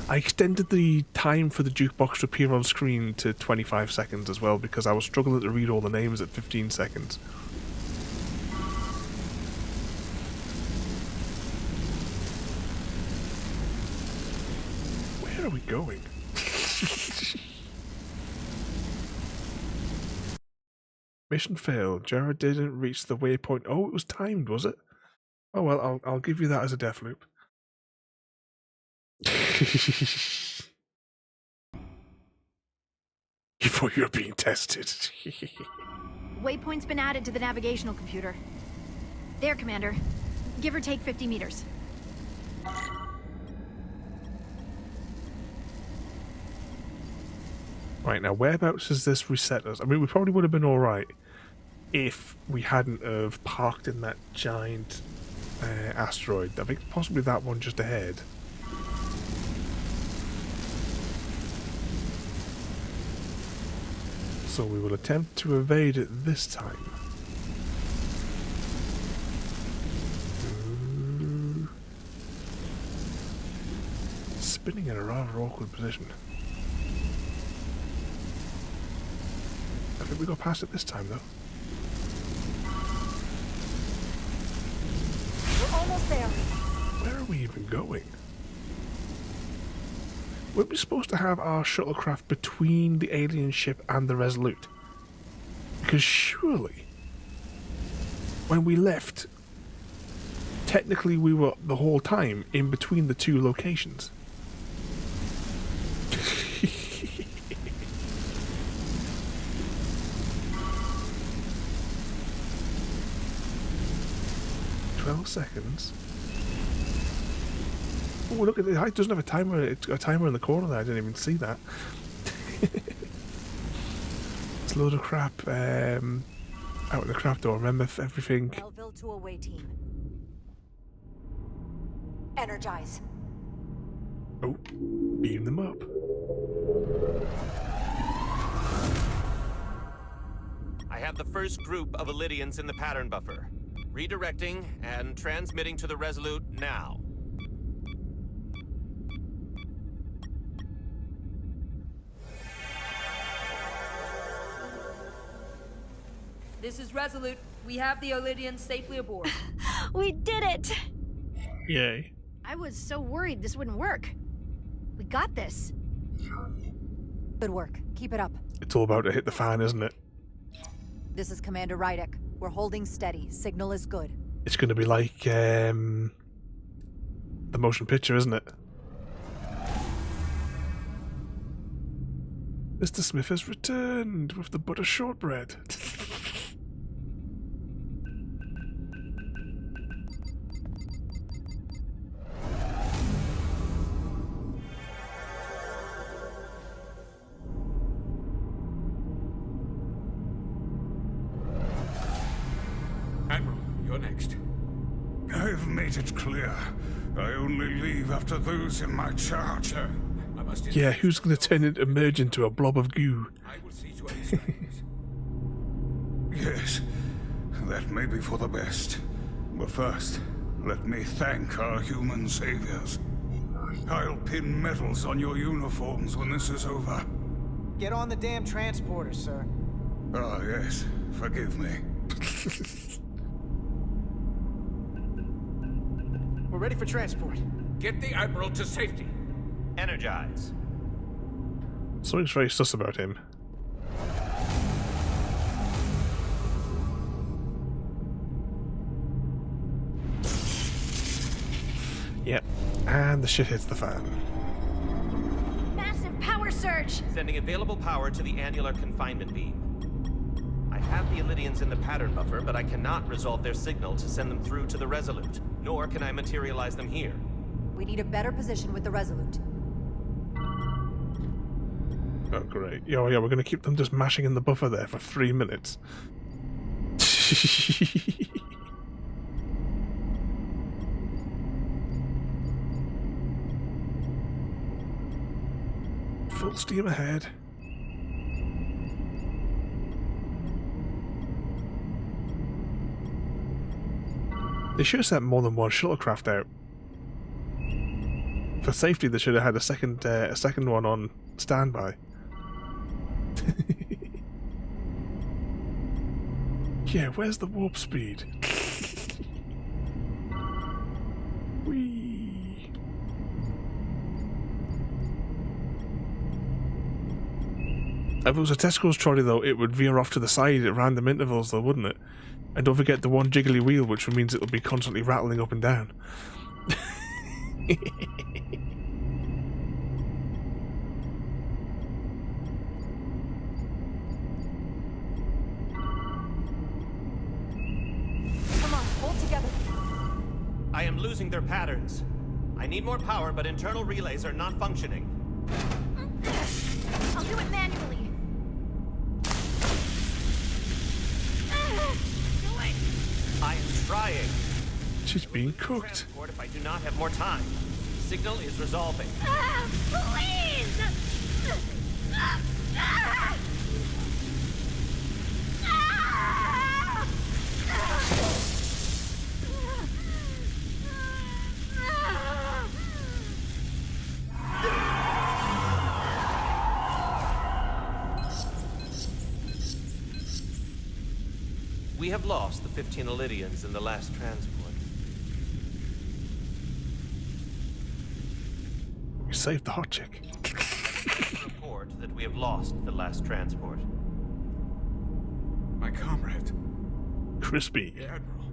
I extended the time for the jukebox to appear on screen to 25 seconds as well, because I was struggling to read all the names at 15 seconds. Where are we going? Mission failed. Jara didn't reach the waypoint. Oh, it was timed, was it? Oh well, I'll give you that as a death loop. Before you're being tested. Waypoint's been added to the navigational computer. There, Commander. Give or take 50 meters. Right, now whereabouts has this reset us? I mean, we probably would have been alright if we hadn't have parked in that giant asteroid. I think possibly that one just ahead. So we will attempt to evade it this time. Ooh. Spinning in a rather awkward position. I think we got past it this time, though. We're almost there. Where are we even going? Weren't we supposed to have our shuttlecraft between the alien ship and the Resolute? Because surely, when we left, technically we were the whole time in between the two locations. 12 seconds. Oh, look at it. It doesn't have a timer. It's got a timer in the corner there. I didn't even see that. It's a load of crap out in the craft door. Remember everything. Melville to away team. Energize. Oh, beam them up. I have the first group of Illydians in the pattern buffer. Redirecting and transmitting to the Resolute now. This is Resolute. We have the Illydians safely aboard. We did it! Yay. I was so worried this wouldn't work. We got this. Good work. Keep it up. It's all about to hit the fan, isn't it? This is Commander Rydek. We're holding steady. Signal is good. It's going to be like the motion picture, isn't it? Mr. Smith has returned with the butter shortbread. Admiral, you're next. I've made it clear. I only leave after those in my charge. Sir, I must Yeah, who's going to emerge into a blob of goo? I will see to any strategies. Yes, that may be for the best. But first, let me thank our human saviors. I'll pin medals on your uniforms when this is over. Get on the damn transporter, sir. Ah, yes. Forgive me. We're ready for transport. Get the Admiral to safety. Energize. Something's very sus about him. Yep, and the shit hits the fan. Massive power surge! Sending available power to the annular confinement beam. I have the Illydians in the pattern buffer, but I cannot resolve their signal to send them through to the Resolute, nor can I materialize them here. We need a better position with the Resolute. Oh, great. Yeah, we're going to keep them just mashing in the buffer there for 3 minutes. Full steam ahead. They should have sent more than one shuttlecraft out. For safety, they should have had a second one on standby. Yeah, where's the warp speed? Whee! If it was a Tesco's trolley, though, it would veer off to the side at random intervals, though, wouldn't it? And don't forget the one jiggly wheel, which means it'll be constantly rattling up and down. Come on, hold together. I am losing their patterns. I need more power, but internal relays are not functioning. I'll do it manually. I am trying. She's being cooked. Transport if I do not have more time. Signal is resolving. Please! We have lost the 15 Illydians in the last transport. We saved the hot chick. Report that we have lost the last transport. My comrade. Crispy. The Admiral.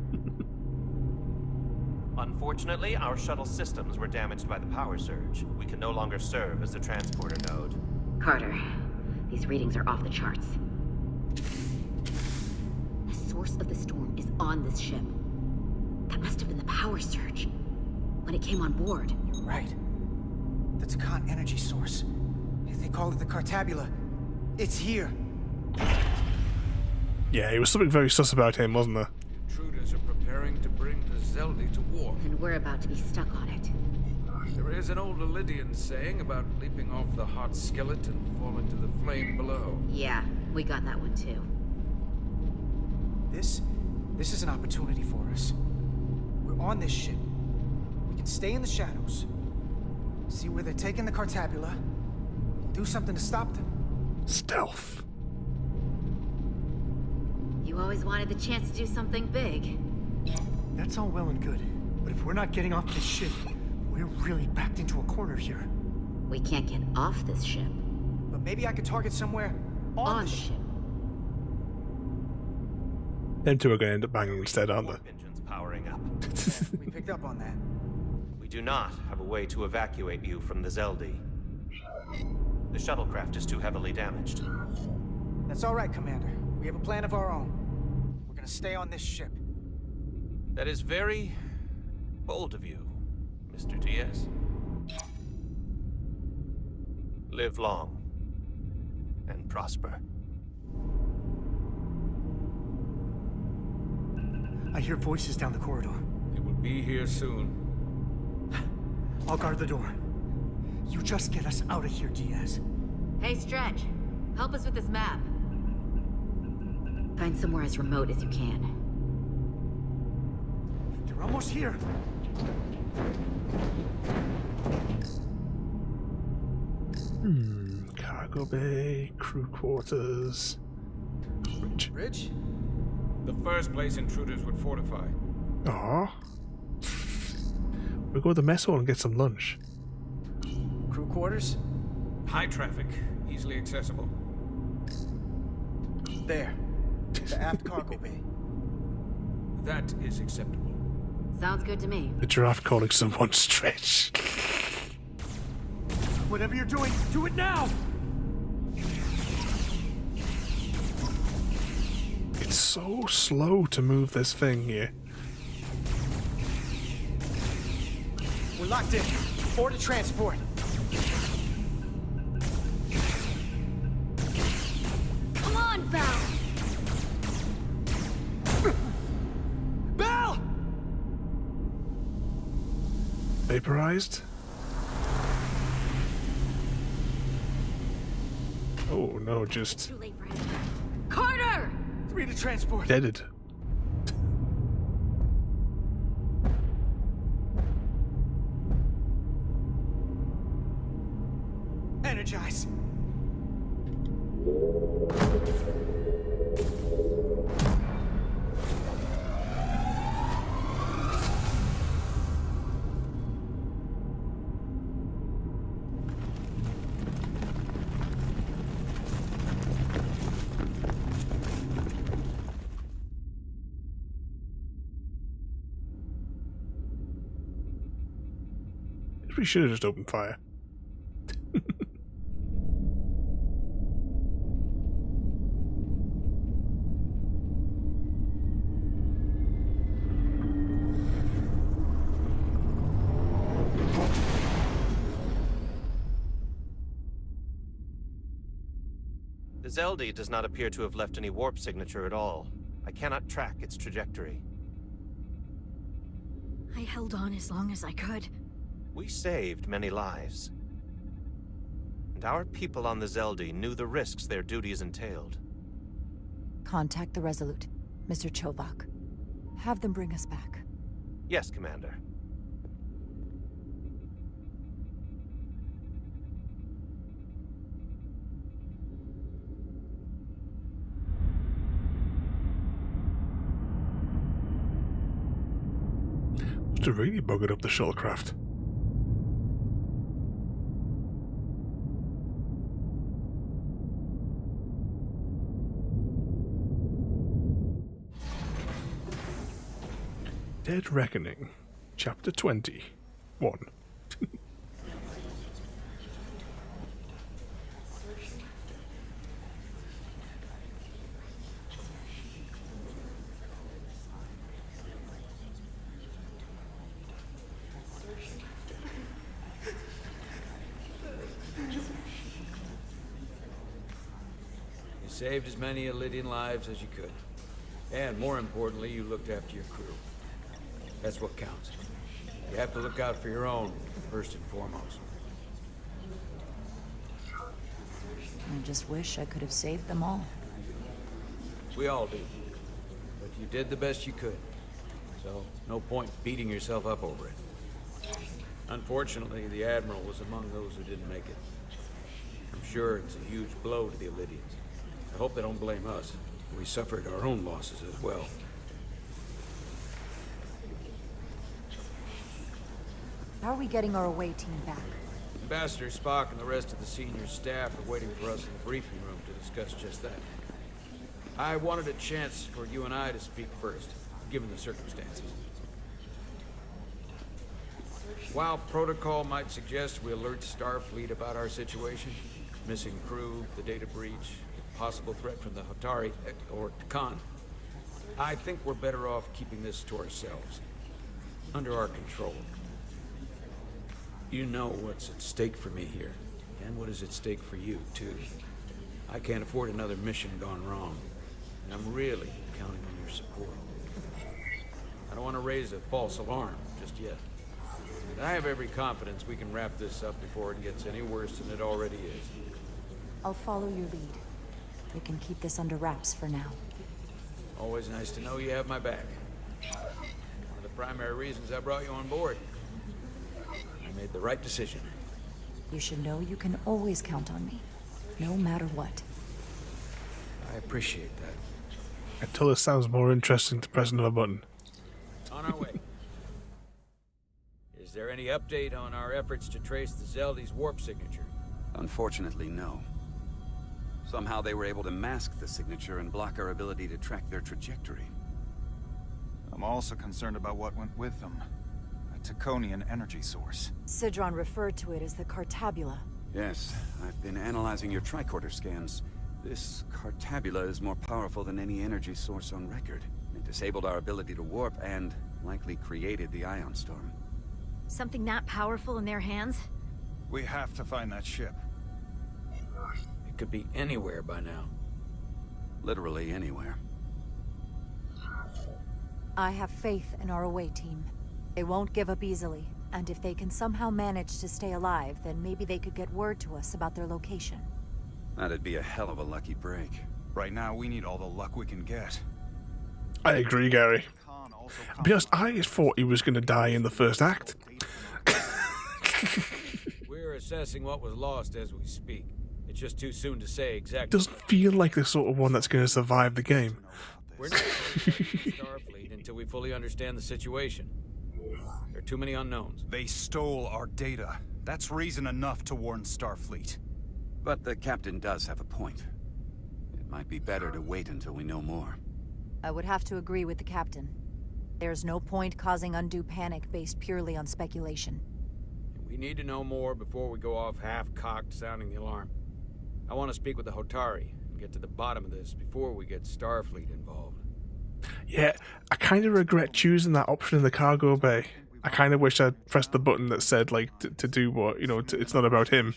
Unfortunately, our shuttle systems were damaged by the power surge. We can no longer serve as a transporter node. Carter, these readings are off the charts. The source of the storm is on this ship. That must have been the power surge when it came on board. Right. The Takan energy source. They call it the Cartabula. It's here. Yeah, it was something very sus about him, wasn't there? Intruders are preparing to bring the Zeldi to war. And we're about to be stuck on it. There is an old Lydian saying about leaping off the hot skillet and falling to the flame below. Yeah, we got that one too. This is an opportunity for us. We're on this ship. We can stay in the shadows. See where they're taking the Cartabula. Do something to stop them. Stealth. You always wanted the chance to do something big. That's all well and good. But if we're not getting off this ship, we're really backed into a corner here. We can't get off this ship. But maybe I could target somewhere on the ship. Them two are going to end up banging instead, aren't they? Engines powering up. We picked up on that. We do not have a way to evacuate you from the Zeldi. The shuttlecraft is too heavily damaged. That's all right, Commander. We have a plan of our own. We're gonna stay on this ship. That is very bold of you, Mr. Diaz. Live long and prosper. I hear voices down the corridor. They will be here soon. I'll guard the door. You just get us out of here, Diaz. Hey, Stretch. Help us with this map. Find somewhere as remote as you can. They're almost here. Cargo bay, crew quarters. Bridge? The first place intruders would fortify. Aw. We'll go to the mess hall and get some lunch. Crew quarters? High traffic, easily accessible. There. The aft cargo bay. That is acceptable. Sounds good to me. The giraffe calling someone Stretch. Whatever you're doing, do it now! It's so slow to move this thing here. We're locked in. Order transport. Come on, Val! Bell! Vaporized? Oh no, just Too late, Brad. Carter! 3 to transport. deaded. Energize. We should have just opened fire. The Zeldi does not appear to have left any warp signature at all. I cannot track its trajectory. I held on as long as I could. We saved many lives. And our people on the Zeldi knew the risks their duties entailed. Contact the Resolute, Mr. Chovak. Have them bring us back. Yes, Commander. Must have really buggered up the shuttlecraft. Dead Reckoning, Chapter 21. saved as many Lydian lives as you could. And more importantly, you looked after your crew. That's what counts. You have to look out for your own, first and foremost. I just wish I could have saved them all. We all do. But you did the best you could. So, no point beating yourself up over it. Unfortunately, the Admiral was among those who didn't make it. I'm sure it's a huge blow to the Lydians. I hope they don't blame us. We suffered our own losses as well. How are we getting our away team back? Ambassador Spock and the rest of the senior staff are waiting for us in the briefing room to discuss just that. I wanted a chance for you and I to speak first, given the circumstances. While protocol might suggest we alert Starfleet about our situation, missing crew, the data breach, possible threat from the Hotari, or Khan, I think we're better off keeping this to ourselves, under our control. You know what's at stake for me here, and what is at stake for you, too. I can't afford another mission gone wrong, and I'm really counting on your support. I don't want to raise a false alarm just yet. But I have every confidence we can wrap this up before it gets any worse than it already is. I'll follow your lead. We can keep this under wraps for now. Always nice to know you have my back. One of the primary reasons I brought you on board. I made the right decision. You should know you can always count on me, no matter what. I appreciate that. Until it sounds more interesting to press another button. On our way. Is there any update on our efforts to trace the Zeldy's warp signature? Unfortunately, no. Somehow they were able to mask the signature and block our ability to track their trajectory. I'm also concerned about what went with them. A Taconian energy source. Sidron referred to it as the Cartabula. Yes, I've been analyzing your tricorder scans. This Cartabula is more powerful than any energy source on record. It disabled our ability to warp and likely created the ion storm. Something that powerful in their hands? We have to find that ship. It could be anywhere by now. Literally anywhere. I have faith in our away team. They won't give up easily, and if they can somehow manage to stay alive, then maybe they could get word to us about their location. That'd be a hell of a lucky break. Right now, we need all the luck we can get. I agree, Gary. Because I thought he was going to die in the first act. We're assessing what was lost as we speak. It's just too soon to say exactly. Doesn't feel like the sort of one that's going to survive the game. We're not going to Starfleet until we fully understand the situation. There are too many unknowns. They stole our data. That's reason enough to warn Starfleet. But the captain does have a point. It might be better to wait until we know more. I would have to agree with the captain. There's no point causing undue panic based purely on speculation. We need to know more before we go off half-cocked sounding the alarm. I want to speak with the Hotari and get to the bottom of this before we get Starfleet involved. Yeah, I kind of regret choosing that option in the cargo bay. I kind of wish I'd pressed the button that said, like, to do what, you know, it's not about him.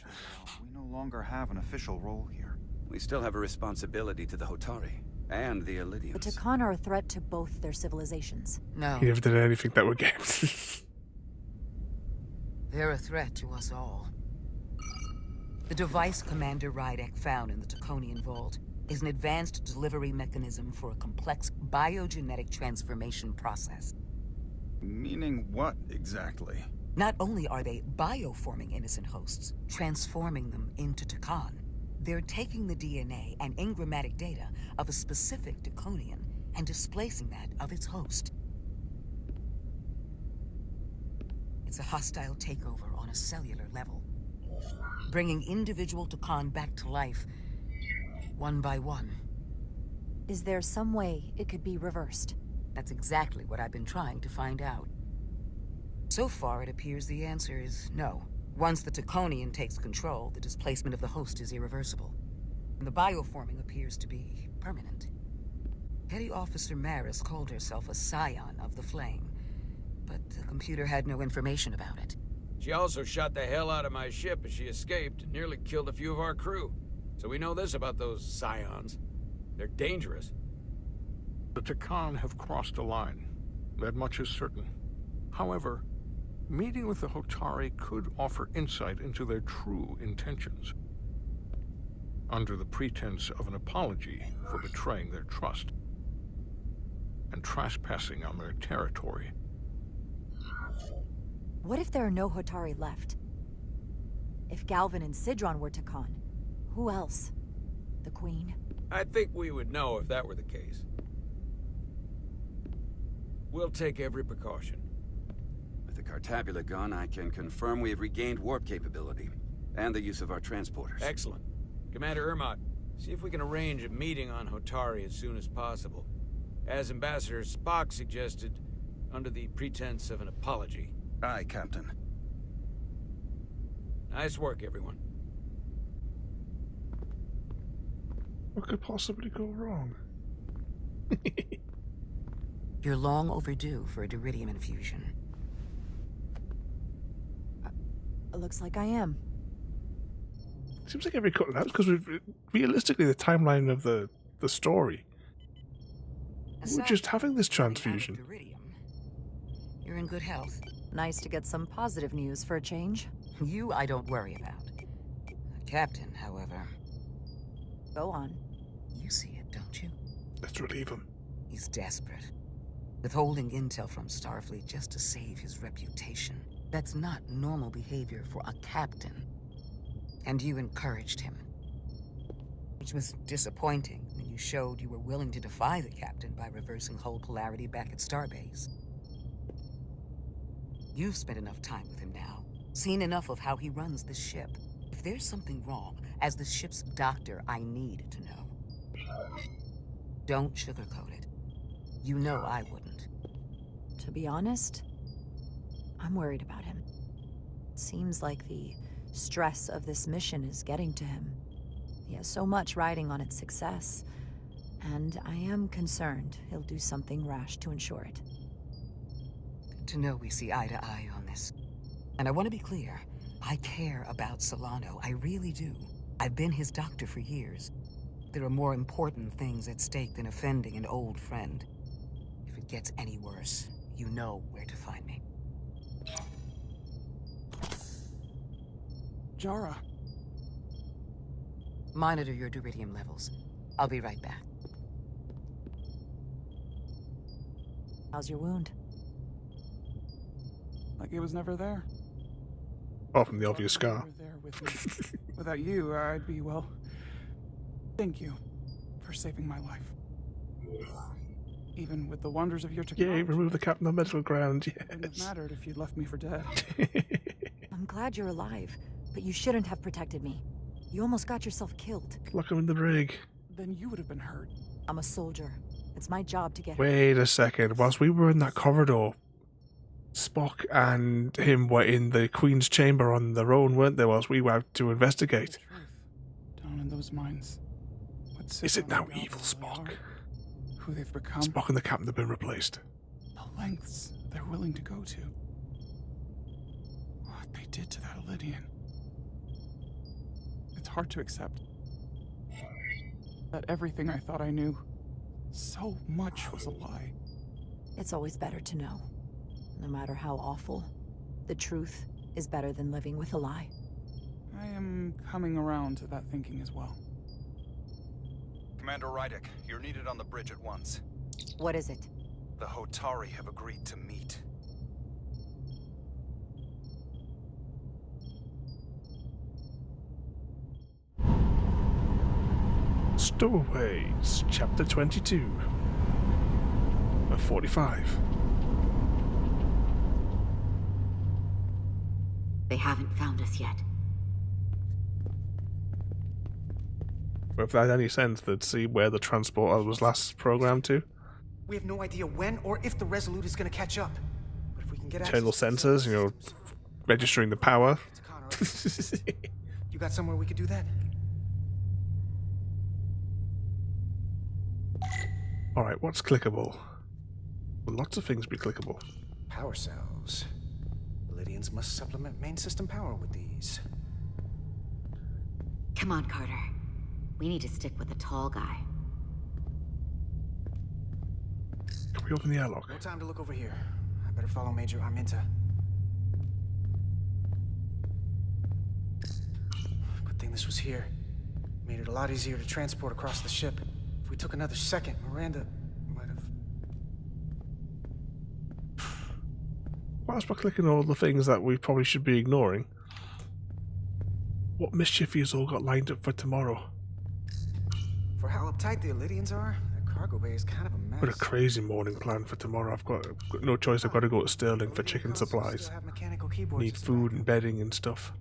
We no longer have an official role here. We still have a responsibility to the Hotari and the Elydians. The Takan are a threat to both their civilizations. No. He never did anything that would get him. They're a threat to us all. The device Commander Rydek found in the Taconian Vault is an advanced delivery mechanism for a complex biogenetic transformation process. Meaning what, exactly? Not only are they bioforming innocent hosts, transforming them into Takan, they're taking the DNA and engrammatic data of a specific Taconian and displacing that of its host. It's a hostile takeover on a cellular level, bringing individual Takan back to life, one by one. Is there some way it could be reversed? That's exactly what I've been trying to find out. So far, it appears the answer is no. Once the Taconian takes control, the displacement of the host is irreversible. And the bioforming appears to be permanent. Petty Officer Maris called herself a scion of the Flame, but the computer had no information about it. She also shot the hell out of my ship as she escaped and nearly killed a few of our crew. So we know this about those scions. They're dangerous. The Takan have crossed a line. That much is certain. However, meeting with the Hotari could offer insight into their true intentions. Under the pretense of an apology for betraying their trust and trespassing on their territory. What if there are no Hotari left? If Galvin and Sidron were Takan, who else? The Queen? I think we would know if that were the case. We'll take every precaution. With the Cartabula gone, I can confirm we have regained warp capability, and the use of our transporters. Excellent. Commander Ermot, see if we can arrange a meeting on Hotari as soon as possible. As Ambassador Spock suggested, under the pretense of an apology. Aye, Captain. Nice work, everyone. What could possibly go wrong? You're long overdue for a Diridium infusion. Looks like I am. Seems like every couple of hours, because realistically, the timeline of the story, we're just having this transfusion. You're in good health. Nice to get some positive news for a change. You, I don't worry about. The captain, however... Go on. You see it, don't you? Let's relieve him. He's desperate. Withholding intel from Starfleet just to save his reputation. That's not normal behavior for a captain. And you encouraged him. Which was disappointing when you showed you were willing to defy the captain by reversing hull polarity back at Starbase. You've spent enough time with him now, seen enough of how he runs this ship. If there's something wrong, as the ship's doctor, I need to know. Don't sugarcoat it. You know I wouldn't. To be honest, I'm worried about him. It seems like the stress of this mission is getting to him. He has so much riding on its success, and I am concerned he'll do something rash to ensure it. Good to know we see eye to eye on this. And I want to be clear, I care about Solano, I really do. I've been his doctor for years. There are more important things at stake than offending an old friend. If it gets any worse, you know where to find me. Jara. Monitor your Diridium levels. I'll be right back. How's your wound? Like it was never there. Apart from the obvious scar. There with me. Without you, I'd be, well... Thank you for saving my life. Even with the wonders of your technology. Yay, remove the captain on medical ground, yes. It wouldn't have mattered if you'd left me for dead. I'm glad you're alive, but you shouldn't have protected me. You almost got yourself killed. Lock him in the brig. Then you would have been hurt. I'm a soldier. It's my job to get Wait a second. Whilst we were in that corridor, Spock and him were in the Queen's chamber on their own, weren't they, whilst we were out to investigate? Down in those mines. Is it now evil Spock? Who they've become. Spock and the captain have been replaced. The lengths they're willing to go to. What they did to that Lydian. It's hard to accept. That everything I thought I knew, so much was a lie. It's always better to know. No matter how awful, the truth is better than living with a lie. I am coming around to that thinking as well. Commander Rydek, you're needed on the bridge at once. What is it? The Hotari have agreed to meet. Stowaways, Chapter 22. 45. They haven't found us yet. If that had any sense, they'd see where the transporter was last programmed to. We have no idea when or if the Resolute is going to catch up. But if we can get Internal sensors, you know, registering the power. You got somewhere we could do that? Alright, what's clickable? Will lots of things be clickable? Power cells. Lydians must supplement main system power with these. Come on, Carter. We need to stick with the tall guy. we open the airlock? No time to look over here. I better follow Major Arminta. Good thing this was here. Made it a lot easier to transport across the ship. If we took another second, Miranda might have... Whilst we're clicking all the things that we probably should be ignoring, what mischief has all got lined up for tomorrow? For how uptight the Illydians are, that cargo bay is kind of a mess. What a crazy morning plan for tomorrow. I've got no choice. I've got to go to Sterling for chicken supplies. Need food and bedding and stuff.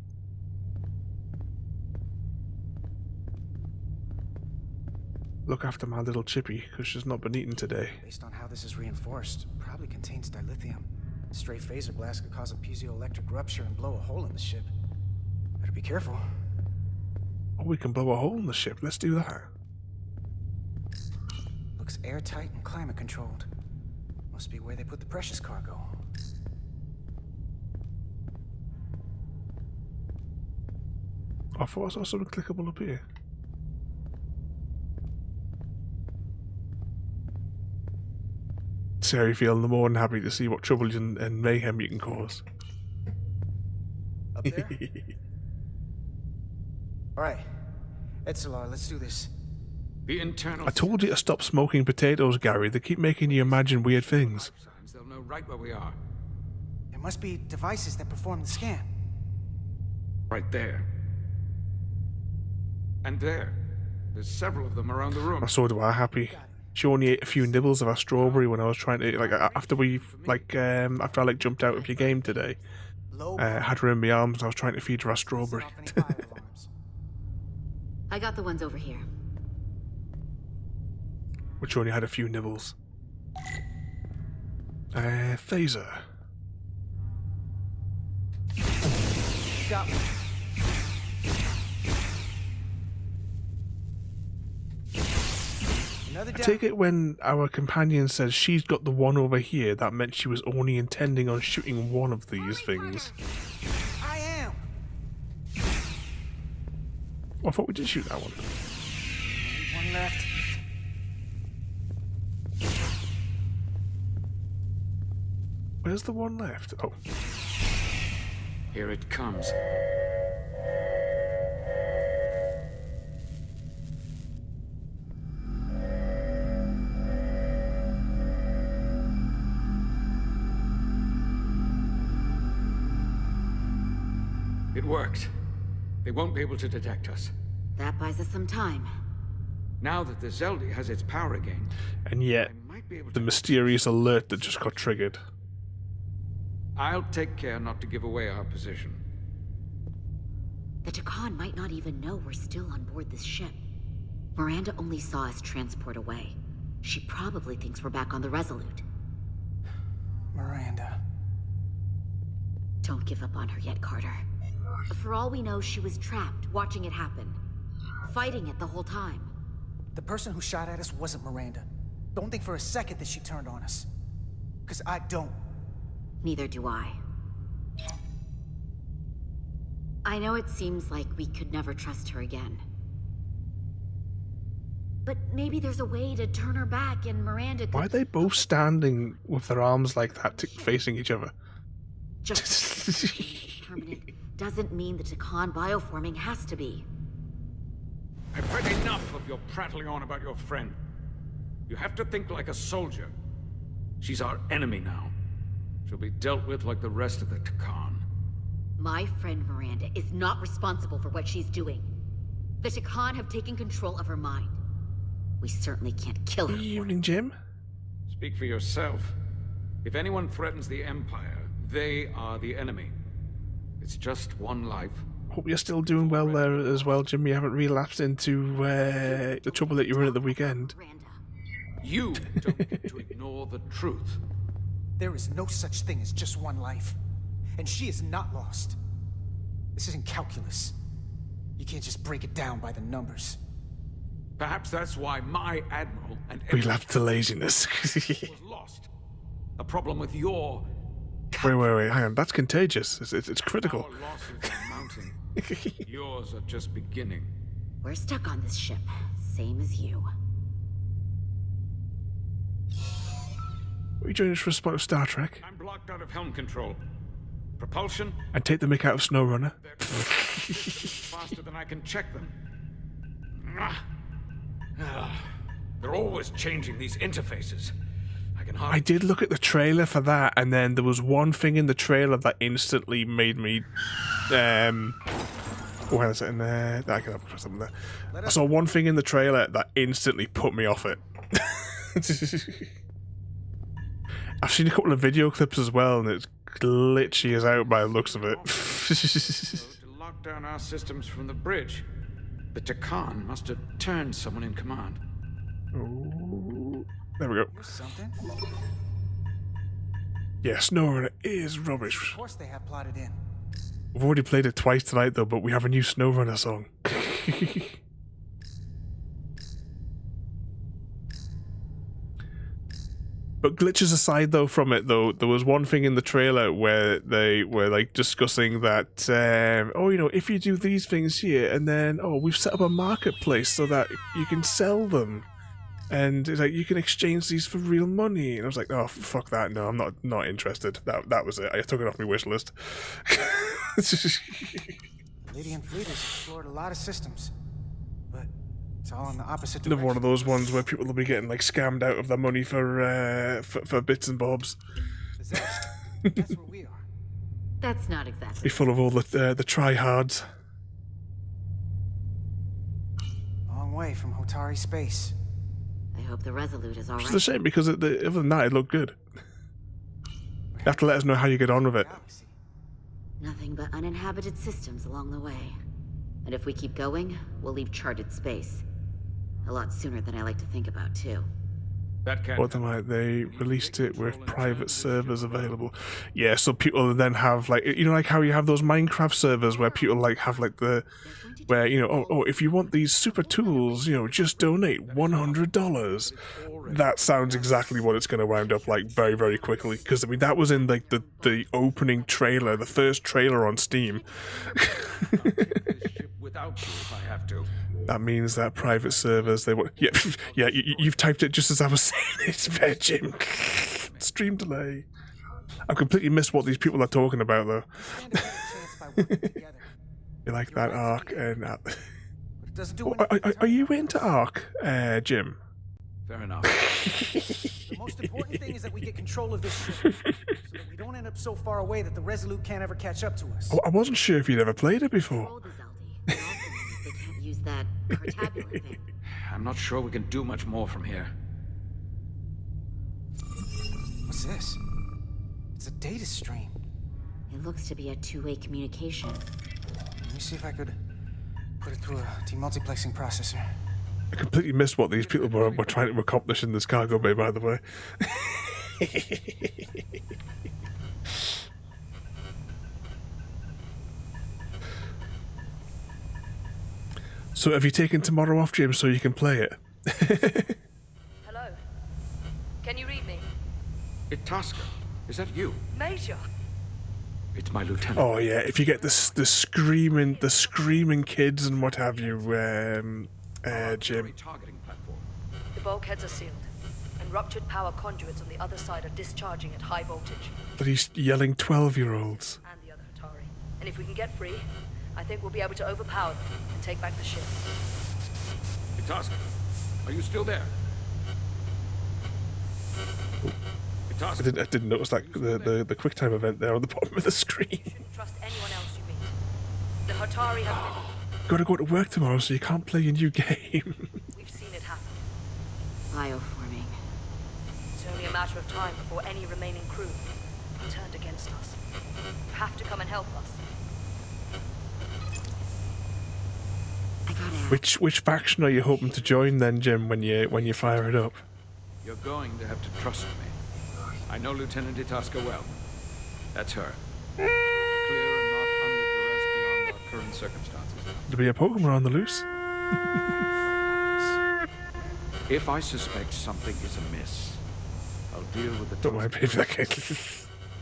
Look after my little chippy, because she's not been eaten today. Based on how this is reinforced, probably contains dilithium. A stray phaser blast could cause a piezoelectric rupture and blow a hole in the ship. Better be careful. Oh, we can blow a hole in the ship. Let's do that. Looks airtight and climate controlled. Must be where they put the precious cargo. I thought I saw something clickable up here. See how you feel in the morning, happy to see what trouble and mayhem you can cause. Up there? Alright. Etzelar, let's do this. The internal... I told you to stop smoking potatoes, Gary. They keep making you imagine weird things. They'll know right where we are. There must be devices that perform the scan. Right there. And there. There's several of them around the room. So do I, happy. She only ate a few nibbles of our strawberry when I was trying to, like, after I jumped out of your game today. Had her in my arms and I was trying to feed her our strawberry. I got the ones over here. Which only had a few nibbles. Phaser. Got one. I take it when our companion says she's got the one over here, that meant she was only intending on shooting one of these things. I am. Oh, I thought we did shoot that one. One left. Where's the one left? Oh. Here it comes. It worked. They won't be able to detect us. That buys us some time. Now that the Zeldi has its power again... And yet, the mysterious alert that just got triggered. I'll take care not to give away our position. The Takan might not even know we're still on board this ship. Miranda only saw us transport away. She probably thinks we're back on the Resolute. Miranda. Don't give up on her yet, Carter. For all we know, she was trapped, watching it happen. Fighting it the whole time. The person who shot at us wasn't Miranda. Don't think for a second that she turned on us. Because I don't. Neither do I. I know it seems like we could never trust her again. But maybe there's a way to turn her back and Miranda could... Why are they both standing with their arms like that, facing each other? Just permanent doesn't mean the Takan bioforming has to be. I've heard enough of your prattling on about your friend. You have to think like a soldier. She's our enemy now. She'll be dealt with like the rest of the Takan. My friend Miranda is not responsible for what she's doing. The Takan have taken control of her mind. We certainly can't kill her. Evening, Jim. Speak for yourself. If anyone threatens the Empire, they are the enemy. It's just one life. Hope you're still doing well there as well, Jim. You haven't relapsed into the trouble that you were in at the weekend. You don't get to ignore the truth. There is no such thing as just one life. And she is not lost. This isn't calculus. You can't just break it down by the numbers. Perhaps that's why my admiral and relapsed to laziness. was lost. A problem with your... Wait, hang on. That's contagious. It's critical. Our losses are mounting. Yours are just beginning. We're stuck on this ship, same as you. you join us for a spot of Star Trek? I'm blocked out of helm control. Propulsion? And take the mick out of SnowRunner? Faster than I can check them. They're always changing these interfaces. I did look at the trailer for that, and then there was one thing in the trailer that instantly made me... where is it in there? I can have something there. I saw one thing in the trailer that instantly put me off it. I've seen a couple of video clips as well, and it's glitchy as out by the looks of it. To lock down our systems from the bridge, the Takan must have turned someone in command. Ooh, there we go. Something? Yeah, SnowRunner is rubbish. Of course they have plotted in. We've already played it twice tonight, though, but we have a new SnowRunner song. But glitches aside, though, from it, though, there was one thing in the trailer where they were, like, discussing that, oh, you know, if you do these things here, and then, oh, we've set up a marketplace so that you can sell them. And it's like, you can exchange these for real money. And I was like, oh, fuck that. No, I'm not interested. That was it. I took it off my wish list. Lydian fleet has explored a lot of systems, but it's all in the opposite direction. Another one of those ones where people will be getting like scammed out of their money for bits and bobs. That's where we are. That's not exactly. Be full of all the tryhards. Long way from Hotari space. I hope the Resolute is alright. It's a shame because other than that, it looked good. You have to let us know how you get on with it. Nothing but uninhabited systems along the way. And if we keep going, we'll leave charted space. A lot sooner than I like to think about, too. What them like they released it with private servers available. Yeah, so people then have like, you know, like how you have those Minecraft servers where people like have like where, you know, oh, if you want these super tools, you know, just donate $100. That sounds exactly what it's going to wind up like very, very quickly. Because I mean, that was in like the opening trailer, the first trailer on Steam. Without you, if I have to. That means that private servers, they want... Yeah, you've typed it just as I was saying it. Fair, Jim. Stream delay. I've completely missed what these people are talking about, though. You like that arc and... Are you into arc, Jim? Fair enough. The most important thing is that we get control of this ship, so that we don't end up so far away that the Resolute can't ever catch up to us. Oh, I wasn't sure if you'd ever played it before. Use that cartabular thing. I'm not sure we can do much more from here. What's this? It's a data stream. It looks to be a two-way communication. Let me see if I could put it through a demultiplexing processor. I completely missed what these people were trying to accomplish in this cargo bay, by the way. So have you taken tomorrow off, James, so you can play it? Hello? Can you read me? Itasca, is that you? Major! It's my lieutenant. Oh yeah, if you get the screaming kids and what have you, Jim. The bulkheads are sealed, and ruptured power conduits on the other side are discharging at high voltage. But he's yelling 12-year-olds. And the other Hotari. And if we can get free, I think we'll be able to overpower them and take back the ship. Itasca, are you still there? I didn't notice that the QuickTime event there on the bottom of the screen. You shouldn't trust anyone else you meet. The Hotari have been... Gotta go to work tomorrow, so you can't play your new game. We've seen it happen. Bioforming. It's only a matter of time before any remaining crew are turned against us. You have to come and help us. Which faction are you hoping to join then, Jim, when you fire it up? You're going to have to trust me. I know Lieutenant Itasca well. That's her. Clear and not under duress beyond our current circumstances. There'll be a Pokemon on the loose. If I suspect something is amiss, I'll deal with the... Don't worry, baby, that kid.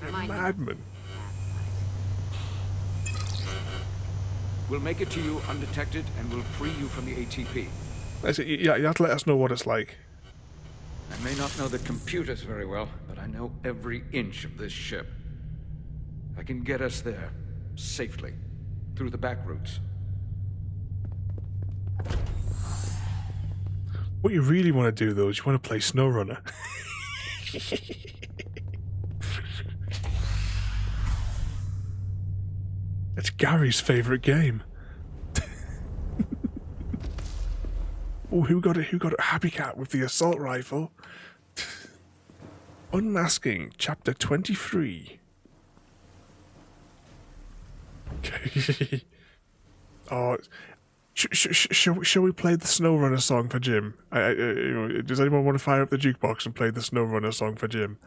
You're a madman. We'll make it to you undetected, and we'll free you from the ATP. You have to let us know what it's like. Now, I may not know the computers very well, but I know every inch of this ship. I can get us there, safely, through the back routes. What you really want to do, though, is you want to play SnowRunner. It's Gary's favourite game. Oh, who got it? Who got a Happy Cat with the assault rifle? Unmasking, Chapter 23. Okay. Oh, shall we play the SnowRunner song for Jim? Does anyone want to fire up the jukebox and play the SnowRunner song for Jim?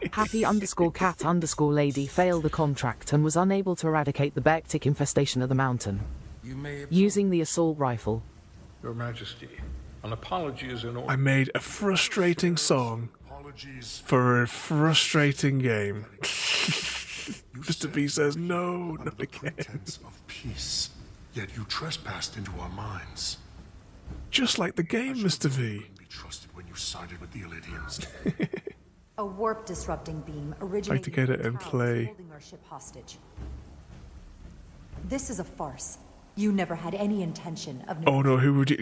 Happy_cat_lady failed the contract and was unable to eradicate the Bectic infestation of the mountain. Using the assault rifle. Your Majesty, an apology is in order. I made a frustrating song for a frustrating game. Mr. V says, no, not again. Of peace, yet you trespassed into our minds. Just like the game, Mr. V. Be trusted when you sided with the Illidians. A warp disrupting beam originated like to get it and play. holding our ship hostage. This is a farce. You never had any intention of... Oh no,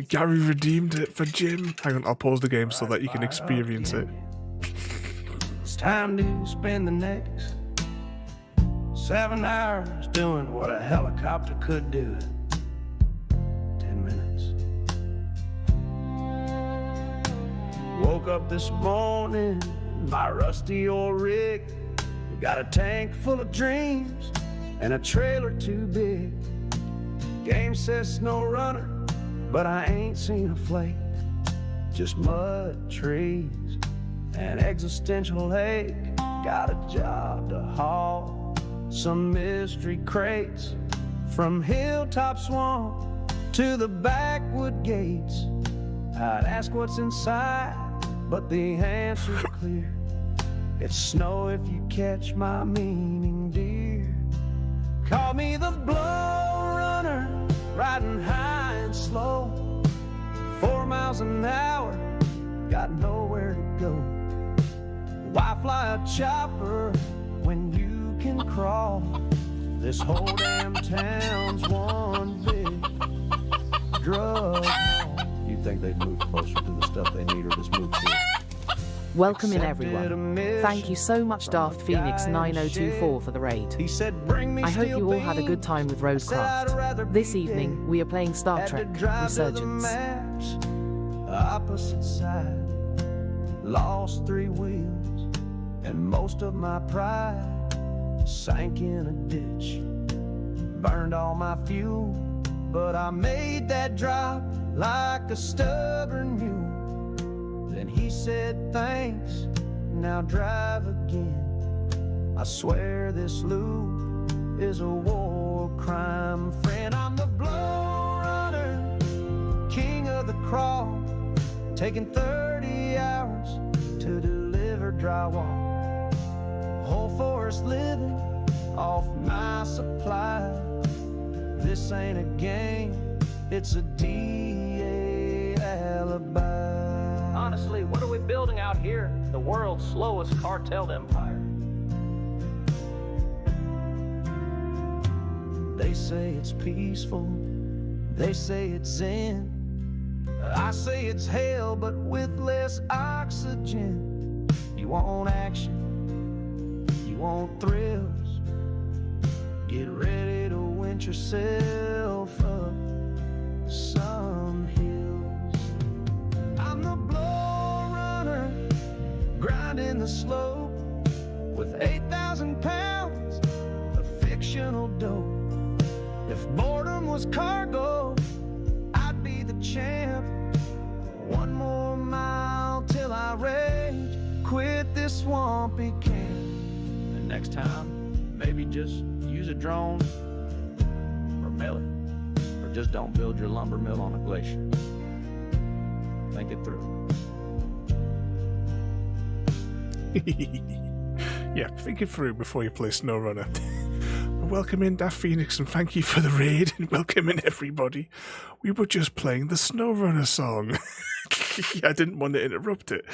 Gary redeemed it for Jim. Hang on, I'll pause the game so that you can experience it. It's time to spend the next 7 hours doing what a helicopter could do. 10 minutes. Woke up this morning, my rusty old rig. Got a tank full of dreams and a trailer too big. Game says SnowRunner, but I ain't seen a flake. Just mud, trees, and existential hate. Got a job to haul some mystery crates from Hilltop Swamp to the backwood gates. I'd ask what's inside, but the answer's clear. It's snow if you catch my meaning, dear. Call me the blow runner, riding high and slow. 4 miles an hour, got nowhere to go. Why fly a chopper when you can crawl? This whole damn town's one big drug hall. You'd think they'd move closer to the stuff they need or just move here. Welcome in, everyone. Thank you so much, Darth Phoenix 9024, for the raid. I hope you all had a good time with Roadcraft. This evening, we are playing Star Trek Resurgence. Opposite side, lost 3 wheels, and most of my pride sank in a ditch. Burned all my fuel, but I made that drop like a stubborn mule. Then he said thanks, now drive again. I swear this loop is a war crime, friend. I'm the blow runner, king of the crawl, taking 30 hours to deliver drywall. Whole forest living off my supply. This ain't a game, it's a DA alibi. Honestly, what are we building out here? The world's slowest cartel empire. They say it's peaceful, they say it's zen. I say it's hell, but with less oxygen. You want action, you want thrills. Get ready to winch yourself up some hills. I'm the blow runner, grinding the slope with 8,000 pounds of fictional dope. If boredom was cargo, I'd be the champ. 1 more mile till I rage, quit this swampy camp. And next time, maybe just use a drone or mail it, or just don't build your lumber mill on a glacier. Think it through. Yeah, think it through before you play SnowRunner. Welcome in, Daft Phoenix, and thank you for the raid, and welcome in, everybody. We were just playing the SnowRunner song. I didn't want to interrupt it.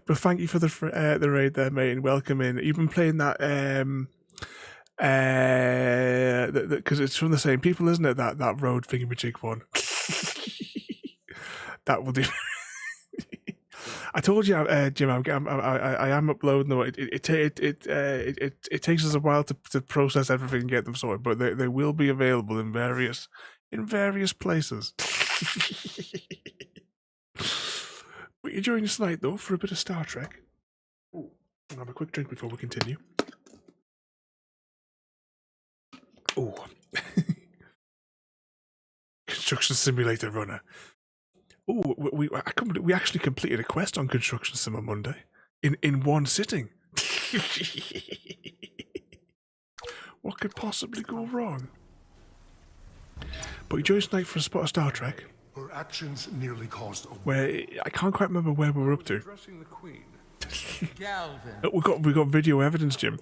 But thank you for the raid there, mate, and welcome in. You've been playing that because it's from the same people, isn't it? That road thingamajig one. That will do. I told you, Jim. I am uploading them. It takes us a while to process everything and get them sorted, but they will be available in various places. But you're joining us tonight, though, for a bit of Star Trek. Ooh, I'll have a quick drink before we continue. Oh, Construction Simulator Runner. Oh, we actually completed a quest on Construction Sim on Monday in one sitting. What could possibly go wrong? But you joined us tonight for a spot of Star Trek. Her actions nearly caused a where I can't quite remember where we were up to. Addressing the Queen. We got video evidence, Jim.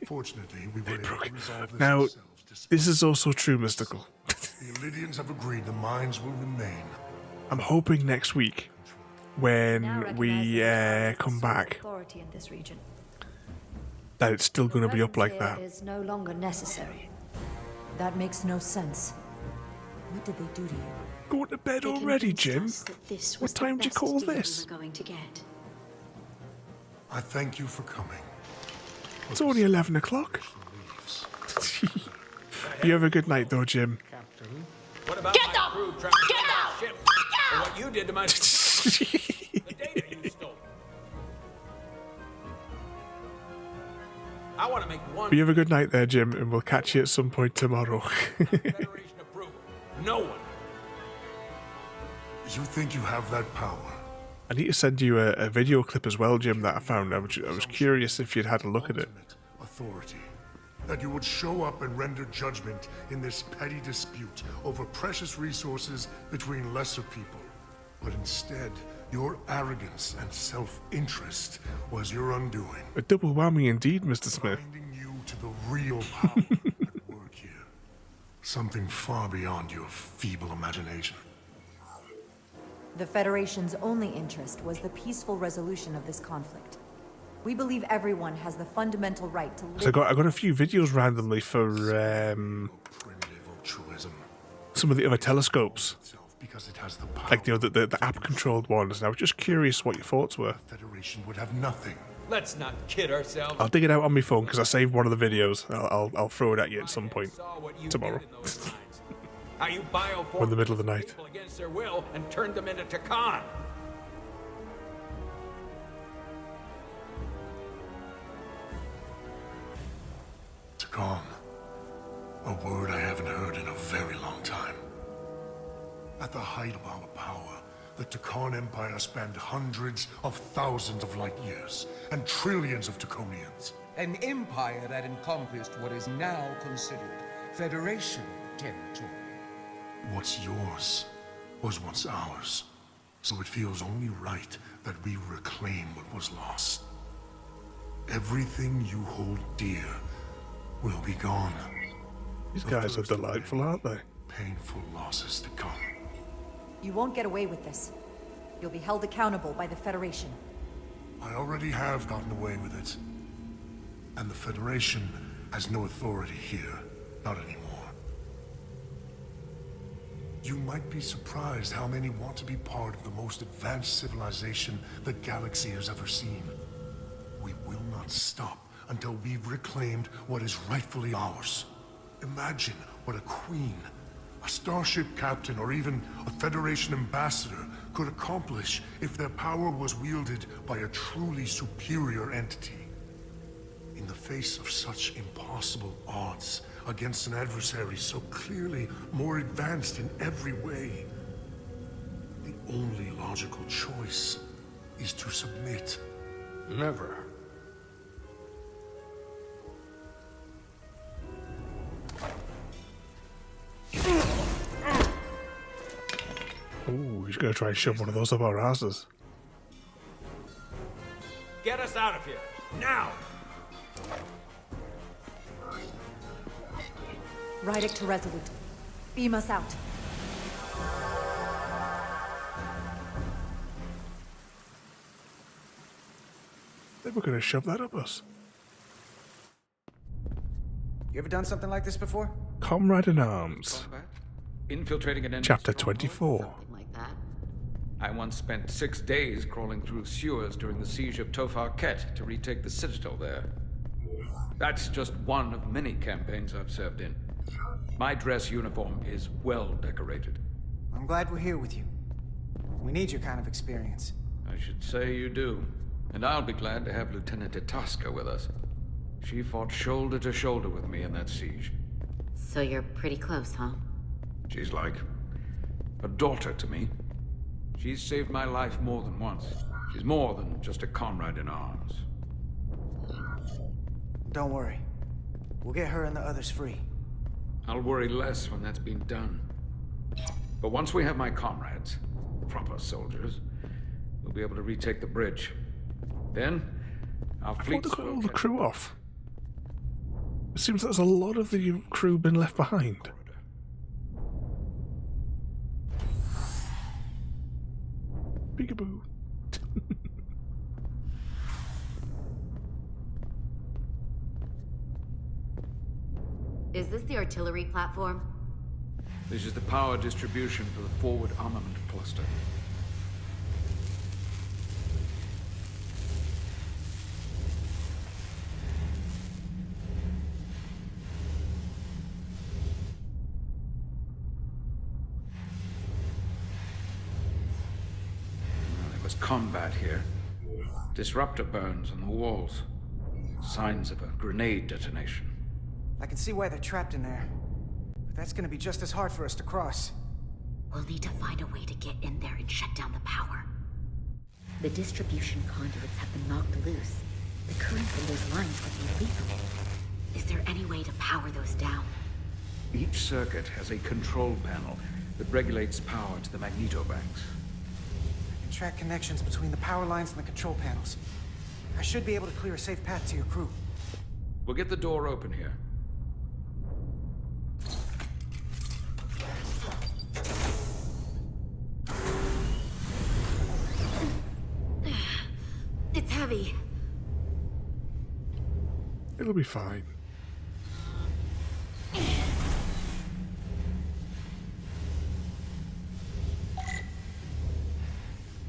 Fortunately, we were able to resolve this now, ourselves. this is also true, Mystical. The Illydians have agreed the mines will remain. I'm hoping next week, when we come back, Authority in this region. that it's still going to be up like that. Is no longer necessary. That makes no sense. What did they do to you? Going to bed already, Jim? What time do you call this? Going to get. I thank you for coming. It's only 11 o'clock. You have a good night, though, Jim. What about my crew trapped on the ship? Or what you did to my the data you stole? I want to make one. You have a good night there, Jim, and we'll catch you at some point tomorrow. Federation approval. No one. You think you have that power? I need to send you a video clip as well, Jim, that I found. I was curious if you'd had a look at it. Authority. That you would show up and render judgment in this petty dispute over precious resources between lesser people. But instead, your arrogance and self-interest was your undoing. A double whammy indeed, Mr. Smith. Binding you to the real power at work here. Something far beyond your feeble imagination. The Federation's only interest was the peaceful resolution of this conflict. We believe everyone has the fundamental right to live. So I got a few videos randomly for some of the other telescopes, like the app-controlled ones. And I was just curious what your thoughts were. Federation would have nothing. Let's not kid ourselves. I'll dig it out on my phone because I saved one of the videos. I'll throw it at you at some point tomorrow. How you bioformed in the middle of the night. people against their will and turned them into Takan. Takan. A word I haven't heard in a very long time. At the height of our power, the Takan Empire spanned hundreds of thousands of light years and trillions of Taconians. An empire that encompassed what is now considered Federation territory. What's yours was once ours, so it feels only right that we reclaim what was lost. Everything you hold dear will be gone. These guys are delightful, aren't they? Painful losses to come. You won't get away with this. You'll be held accountable by the Federation. I already have gotten away with it. And the Federation has no authority here, not anymore. You might be surprised how many want to be part of the most advanced civilization the galaxy has ever seen. We will not stop until we've reclaimed what is rightfully ours. Imagine what a queen, a starship captain, or even a Federation ambassador could accomplish if their power was wielded by a truly superior entity. In the face of such impossible odds, against an adversary so clearly more advanced in every way, the only logical choice is to submit. Never. Ooh, he's going to try and shove one of those up our asses. Get us out of here, now! Rydek to Resolute. Beam us out. They were going to shove that up us. You ever done something like this before? Comrade in Arms. Infiltrating an enemy Chapter stronghold? 24. Like that. I once spent 6 days crawling through sewers during the siege of Tofar Ket to retake the citadel there. That's just one of many campaigns I've served in. My dress uniform is well decorated. I'm glad we're here with you. We need your kind of experience. I should say you do. And I'll be glad to have Lieutenant Itasca with us. She fought shoulder to shoulder with me in that siege. So you're pretty close, huh? She's like a daughter to me. She's saved my life more than once. She's more than just a comrade in arms. Don't worry. We'll get her and the others free. I'll worry less when that's been done. But once we have my comrades, proper soldiers, we'll be able to retake the bridge. Then, our fleet cut all the crew off. It seems there's a lot of the crew been left behind. Peekaboo. Is this the artillery platform? This is the power distribution for the forward armament cluster. There was combat here. Disruptor burns on the walls. Signs of a grenade detonation. I can see why they're trapped in there. But that's gonna be just as hard for us to cross. We'll need to find a way to get in there and shut down the power. The distribution conduits have been knocked loose. The currents in those lines could be lethal. Is there any way to power those down? Each circuit has a control panel that regulates power to the magnetobanks. I can track connections between the power lines and the control panels. I should be able to clear a safe path to your crew. We'll get the door open here. It's heavy. It'll be fine.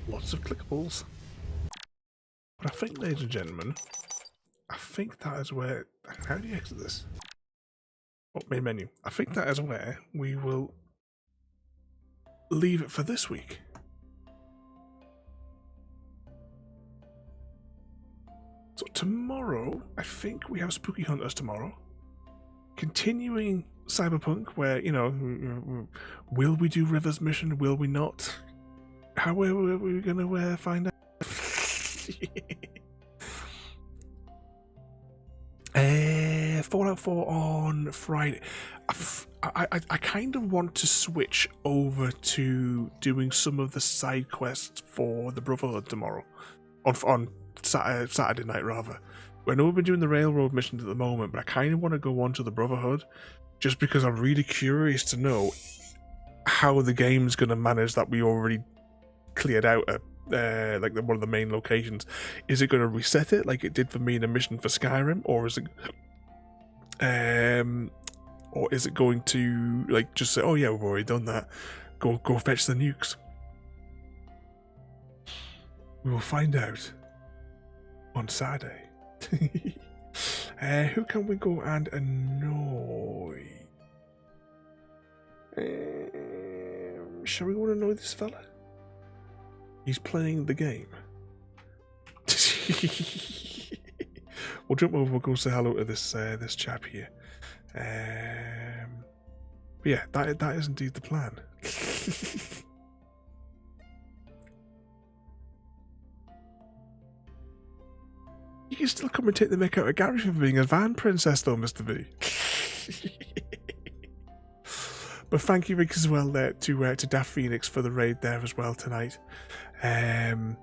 Lots of clickables. But I think, ladies and gentlemen, I think that is where... How do you exit this? Oh, main menu. I think that is where we will leave it for this week. So tomorrow, I think we have Spooky Hunters tomorrow. Continuing Cyberpunk, where, you know, will we do River's mission? Will we not? How are we going to find out? Fallout 4 on Friday. I kind of want to switch over to doing some of the side quests for the Brotherhood tomorrow. On Saturday night, rather. I know we've been doing the railroad missions at the moment, but I kind of want to go on to the Brotherhood just because I'm really curious to know how the game's going to manage that we already cleared out like one of the main locations. Is it going to reset it like it did for me in a mission for Skyrim, or is it going to like just say, oh yeah, we've already done that, go fetch the nukes? We will find out on Saturday. Who can we go and annoy? Shall we go and annoy this fella? He's playing the game. We'll jump over. We'll go say hello to this chap here. But yeah, that is indeed the plan. You can still come and take the mick out of Gary for being a van princess, though, Mr. V. But thank you, Rick, as well there to Daft Phoenix for the raid there as well tonight. We're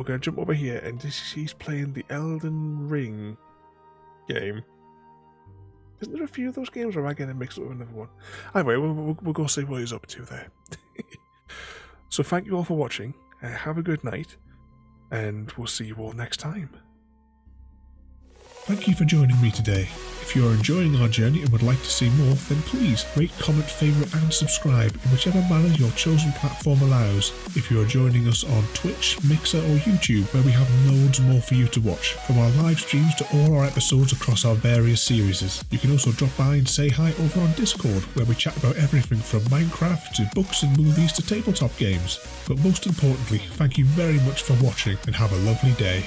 going to jump over here, and he's playing the Elden Ring game. Isn't there a few of those games, or am I getting mixed up with another one? Anyway, we'll go see what he's up to there. So thank you all for watching. Have a good night. and we'll see you all next time. Thank you for joining me today. If you are enjoying our journey and would like to see more, then please rate, comment, favourite and subscribe in whichever manner your chosen platform allows. If you are joining us on Twitch, Mixer or YouTube, where we have loads more for you to watch, from our live streams to all our episodes across our various series. You can also drop by and say hi over on Discord, where we chat about everything from Minecraft to books and movies to tabletop games. But most importantly, thank you very much for watching and have a lovely day.